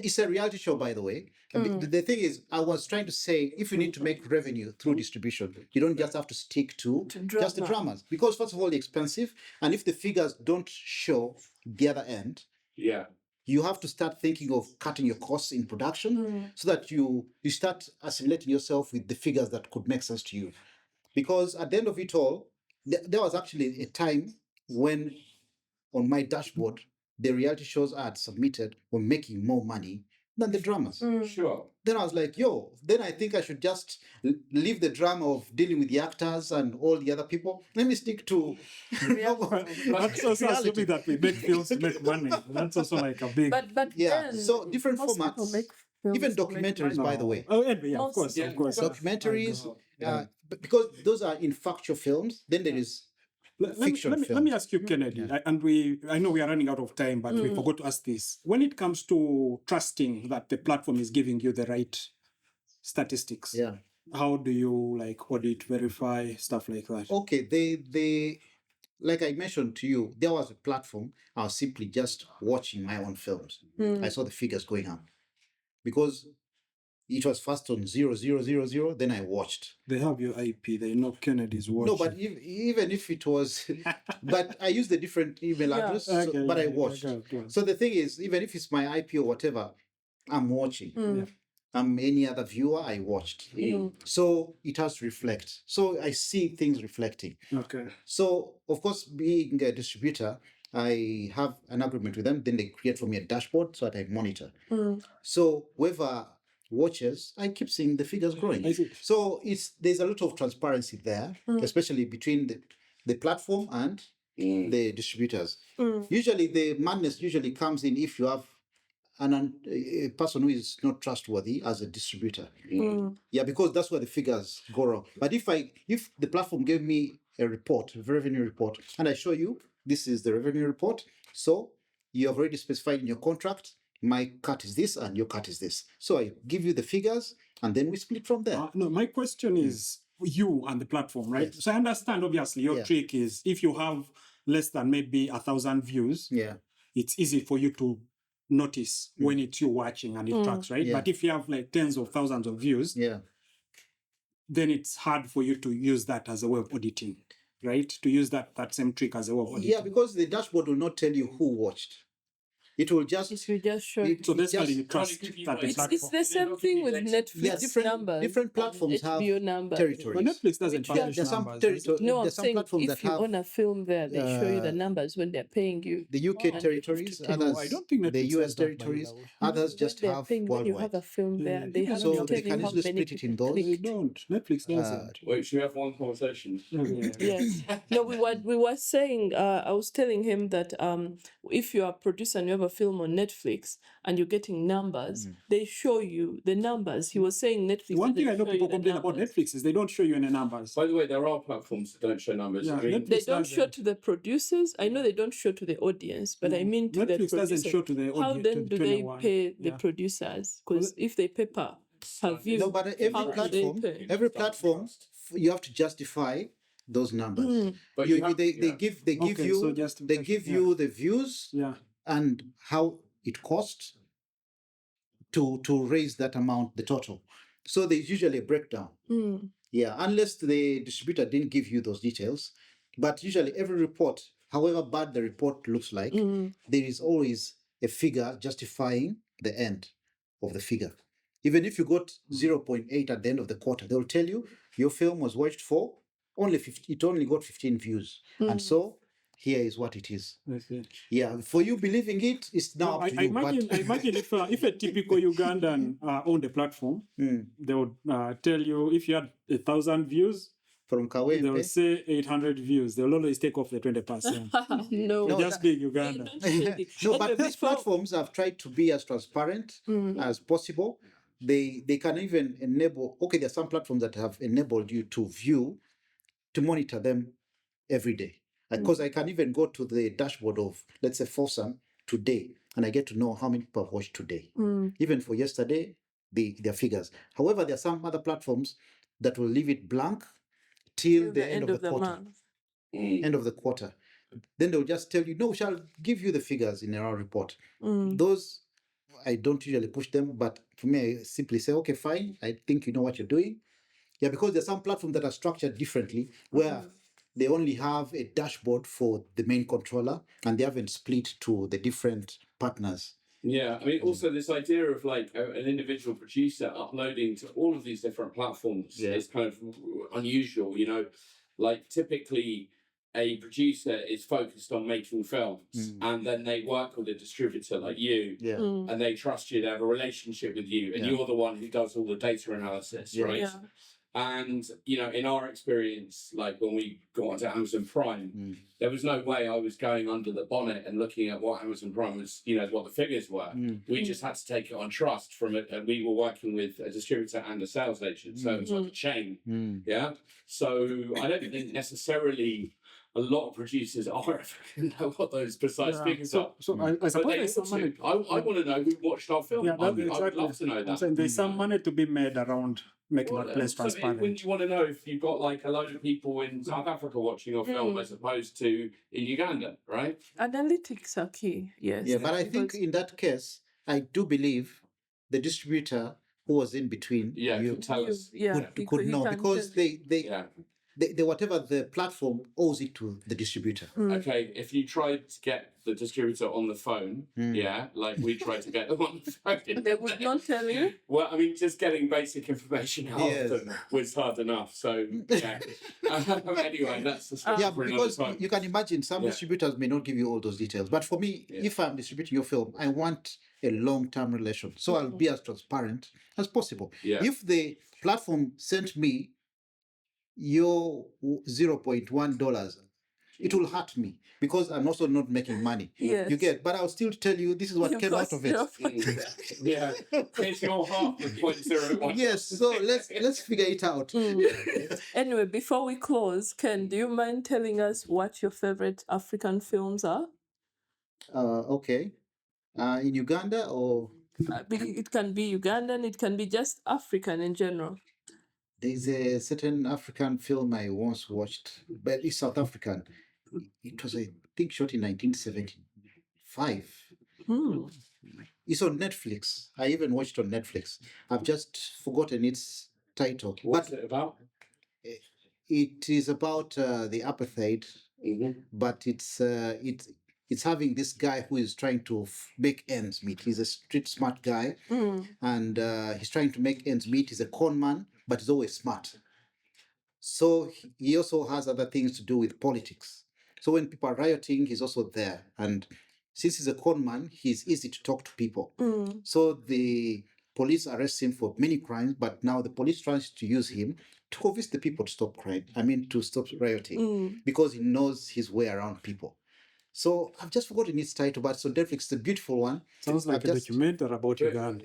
It's a reality show, by the way. The thing is, I was trying to say, if you need to make revenue through distribution, you don't just have to stick to just the dramas, because first of all, they're expensive, and if the figures don't show the other end, Yeah. you have to start thinking of cutting your costs in production so that you start assimilating yourself with the figures that could make sense to you. Because at the end of it all, there was actually a time when on my dashboard, the reality shows I had submitted were making more money than the dramas. Sure. Then I was like, then I think I should just leave the drama of dealing with the actors and all the other people. Let me stick to That's also assuming that we make films to make money. That's also like a big. But then so different most people formats, make films even to make documentaries, money. by the way. Oh, yeah, of course, Yeah. of course. Documentaries, Yeah. because those are in factual films. Then there is fiction Let me films. ask you, Kennedy, and I know we are running out of time, but we forgot to ask this. When it comes to trusting that the platform is giving you the right statistics, Yeah. how do you like audit, verify, stuff like that? Okay, they like I mentioned to you, there was a platform. I was simply just watching my own films. I saw the figures going up because it was first on 0000. Then I watched. They have your IP. They know Kennedy's watching. No, but even if it was, but I used a different email address. But I watched. So the thing is, even if it's my IP or whatever, I'm watching. I'm any other viewer, I watched. So it has to reflect. So I see things reflecting. Okay. So, of course, being a distributor, I have an agreement with them. Then they create for me a dashboard so that I monitor. So whoever watches, I keep seeing the figures growing. I see. So there's a lot of transparency there, especially between the platform and the distributors. Usually, the madness comes in if you have a person who is not trustworthy as a distributor. Yeah, because that's where the figures go wrong. But if the platform gave me a report, a revenue report, and I show you this is the revenue report, so you have already specified in your contract, my cut is this and your cut is this. So I give you the figures and then we split from there. No, my question is you and the platform, right? Yes. So I understand, obviously, your trick is if you have less than maybe 1,000 views, it's easy for you to notice when it's you watching and it tracks, right? But if you have like tens of thousands of views, then it's hard for you to use that as a way of auditing, right? To use that same trick as a way of auditing. Yeah, because the dashboard will not tell you who watched. It will just show. So basically, you trust that the platform. It's the same thing with Netflix numbers. Different platforms have HBO numbers. territories. But Netflix doesn't Yeah, publish There's some numbers. territory. No, I'm there's some saying platforms that if you have own a film there, they show you the uh, numbers when they're paying you. the UK territories, others I don't think the Netflix US does that, by the territories, way. others When just they're have paying, when you worldwide. have a film there, they have So to they tell can you how easily many split it in people those. They clicked. don't. Netflix doesn't. Wait, should we have one conversation? Yes. No, we were saying. I was telling him that if you are a producer and you have a film on Netflix and you're getting numbers, they show you the numbers. He was saying Netflix. One thing I know doesn't show you people the complain about numbers. Netflix is they don't show you any numbers. By the way, there are platforms that don't show numbers. Yeah, I mean, Netflix They don't show doesn't. to the producers. I know they don't show to the audience, but I mean to the Netflix doesn't producers. show to the How audience. then do they pay the Yeah. producers? Because if they pay per view, No, but how do they pay? every platform, you have to justify those numbers. But You, you have- they yeah. give Okay, you so just they give you the views Yeah. and how it costs to raise that amount, the total. So there's usually a breakdown. Yeah, unless the distributor didn't give you those details. But usually every report, however bad the report looks like, there is always a figure justifying the end of the figure. Even if you got 0.8 at the end of the quarter, they'll tell you your film was watched for only 50, it only got 15 views. And so here is what it is. Okay. Yeah, for you believing it, it's now up to I you. imagine if a typical Ugandan owned a platform, they would tell you if you had 1,000 views, from they would Kawe, say 800 views. They'll always take off the 20%. No, Just being Uganda. no, but these platforms have tried to be as transparent as possible. They can even enable. Okay, there are some platforms that have enabled you to monitor them every day. Because I can even go to the dashboard of, let's say, Fosam today, and I get to know how many people have watched today. Even for yesterday, their figures. However, there are some other platforms that will leave it blank till the end of the quarter. month. End of the quarter. Then they'll just tell you, no, we shall give you the figures in our report. Those, I don't usually push them, but for me, I simply say, okay, fine, I think you know what you're doing. Yeah, because there's some platforms that are structured differently, where they only have a dashboard for the main controller, and they haven't split to the different partners. Yeah, I mean, also this idea of like an individual producer uploading to all of these different platforms is kind of unusual, you know. Like typically a producer is focused on making films and then they work with a distributor like you and they trust you, they have a relationship with you, and you're the one who does all the data analysis, right? Yeah. And, you know, in our experience, like when we got onto Amazon Prime, there was no way I was going under the bonnet and looking at what Amazon Prime was, you know, what the figures were. We just had to take it on trust from it. And we were working with a distributor and a sales agent. So it was like a chain. Yeah. So I don't think necessarily a lot of producers are know what those precise figures are. So I suppose there's some money. I want to know who watched our film. Yeah, I would love to know that. So there's some money to be made around making that place transparent. When you want to know if you've got like a load of people in South Africa watching your film as opposed to in Uganda, right? Analytics are key, yes. Yeah, but I think in that case, I do believe the distributor who was in between could tell us. Could know, because they whatever the platform owes it to the distributor. Okay, if you tried to get the distributor on the phone, like we tried to get them on the phone, they would not tell you. Well, I mean, just getting basic information out of them was hard enough. So yeah. Anyway, that's the story. Yeah, because you can imagine some distributors may not give you all those details. But for me, if I'm distributing your film, I want a long-term relation, so I'll be as transparent as possible. Yeah. If the platform sent me your $0.1, it will hurt me because I'm also not making money. Yes. You get, but I'll still tell you this is what came out of it. Yeah, it's your half of 0.01. Yes, so let's figure it out. Anyway, before we close, Ken, do you mind telling us what your favorite African films are? Okay. In Uganda, or it can be Ugandan, it can be just African in general. There's a certain African film I once watched, but it's South African. It was, I think, shot in 1975. It's on Netflix. I even watched on Netflix. I've just forgotten its title. What's it about? It is about the apartheid, but it's having this guy who is trying to make ends meet. He's a street smart guy, and he's trying to make ends meet. He's a con man, but he's always smart. So he also has other things to do with politics. So when people are rioting, he's also there. And since he's a con man, he's easy to talk to people. So the police arrest him for many crimes, but now the police tries to use him to convince the people to stop crime. I mean, to stop rioting, because he knows his way around people. So I've just forgotten its title, but it's on Netflix. It's a beautiful one. Sounds like a documentary about Uganda.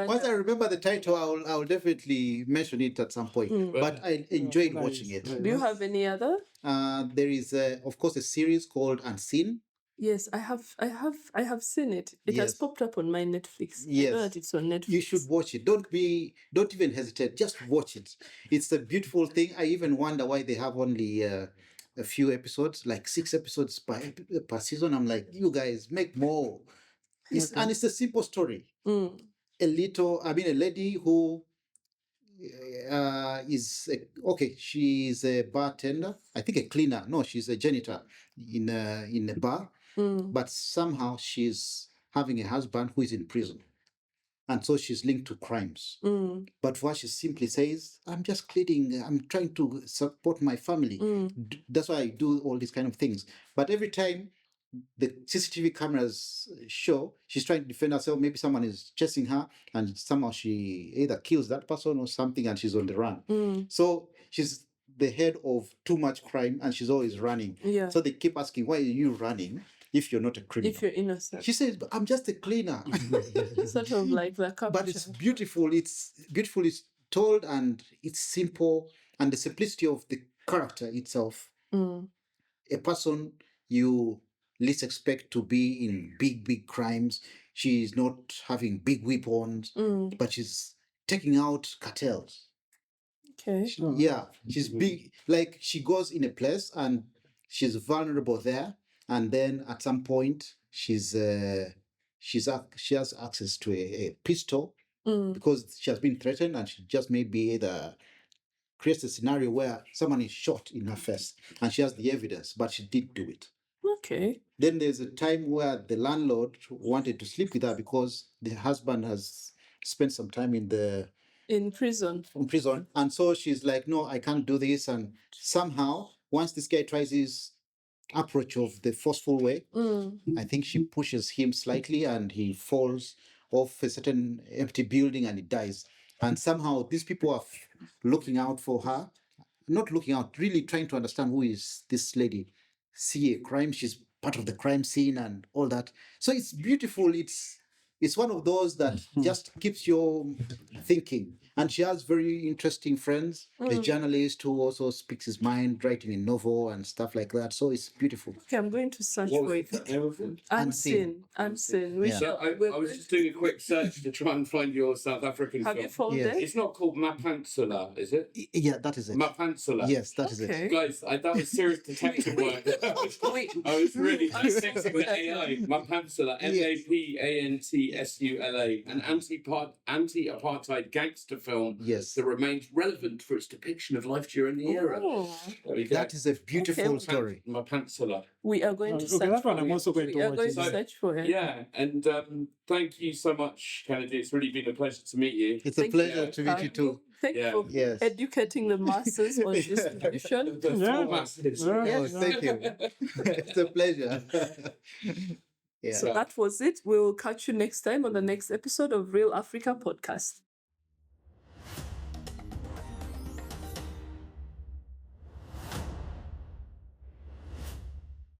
Once I remember the title, I'll definitely mention it at some point. But I enjoyed watching it. Do you have any other? There is, of course, a series called Unseen. Yes, I have seen it. It has popped up on my Netflix. Yes. I know that it's on Netflix. You should watch it. Don't even hesitate. Just watch it. It's a beautiful thing. I even wonder why they have only a few episodes, like 6 episodes per season. I'm like, you guys make more. And it's a simple story. A lady who she's a bartender. I think a cleaner. No, she's a janitor in a bar. But somehow she's having a husband who is in prison. And so she's linked to crimes. But what she simply says, I'm just cleaning, I'm trying to support my family. That's why I do all these kind of things. But every time the CCTV cameras show, she's trying to defend herself. Maybe someone is chasing her and somehow she either kills that person or something and she's on the run. So she's the head of too much crime and she's always running. Yeah. So they keep asking, why are you running if you're not a criminal? If you're innocent. She says, but I'm just a cleaner. Sort of like the capture. But it's beautiful. It's beautifully told and it's simple. And the simplicity of the character itself, Mm. a person you least expect to be in big crimes. She's not having big weapons, Mm. but she's taking out cartels. Okay. Yeah, she's big. Like she goes in a place and she's vulnerable there, and then at some point she has access to a pistol Mm. because she has been threatened, and she just maybe either creates a scenario where someone is shot in her face, and she has the evidence, but she did do it. Okay. Then there's a time where the landlord wanted to sleep with her because the husband has spent some time in prison. and so she's like, no, I can't do this. And somehow, once this guy tries his approach of the forceful way, I think she pushes him slightly and he falls off a certain empty building and he dies. And somehow these people are looking out for her, not looking out, really trying to understand who is this lady. See a crime, she's part of the crime scene and all that. So it's beautiful. It's one of those that just keeps you thinking. And she has very interesting friends, a journalist who also speaks his mind, writing a novel and stuff like that. So it's beautiful. Okay, I'm going to search What for was it. the name of it? Unseen. We Yeah. shall, So I was just doing a quick search to try and find your South African have film. you found Yes. it? It's not called Mapantsula, is it? Yeah, that is it. Mapantsula. Yes, that is it. Okay. Guys, that was serious detective work. I was really dissecting the AI. Mapantsula, Mapantsula, an anti-apartheid gangster film Yes. that remains relevant for its depiction of life during the era. Oh, There we go. That is a beautiful Okay. story. Mapantsula. we are going to Okay, search that one for I'm it. also going to We are watch going it. to So, search for it. Yeah, and thank you so much, Kennedy. It's really been a pleasure to meet you. It's a Thank pleasure you. to meet you too. Thank Yeah. you for Yes. educating the masses on distribution. The Yeah. full masses. Yeah. Oh, thank you. It's a pleasure. Yeah. So that was it. We will catch you next time on the next episode of Real Africa Podcast.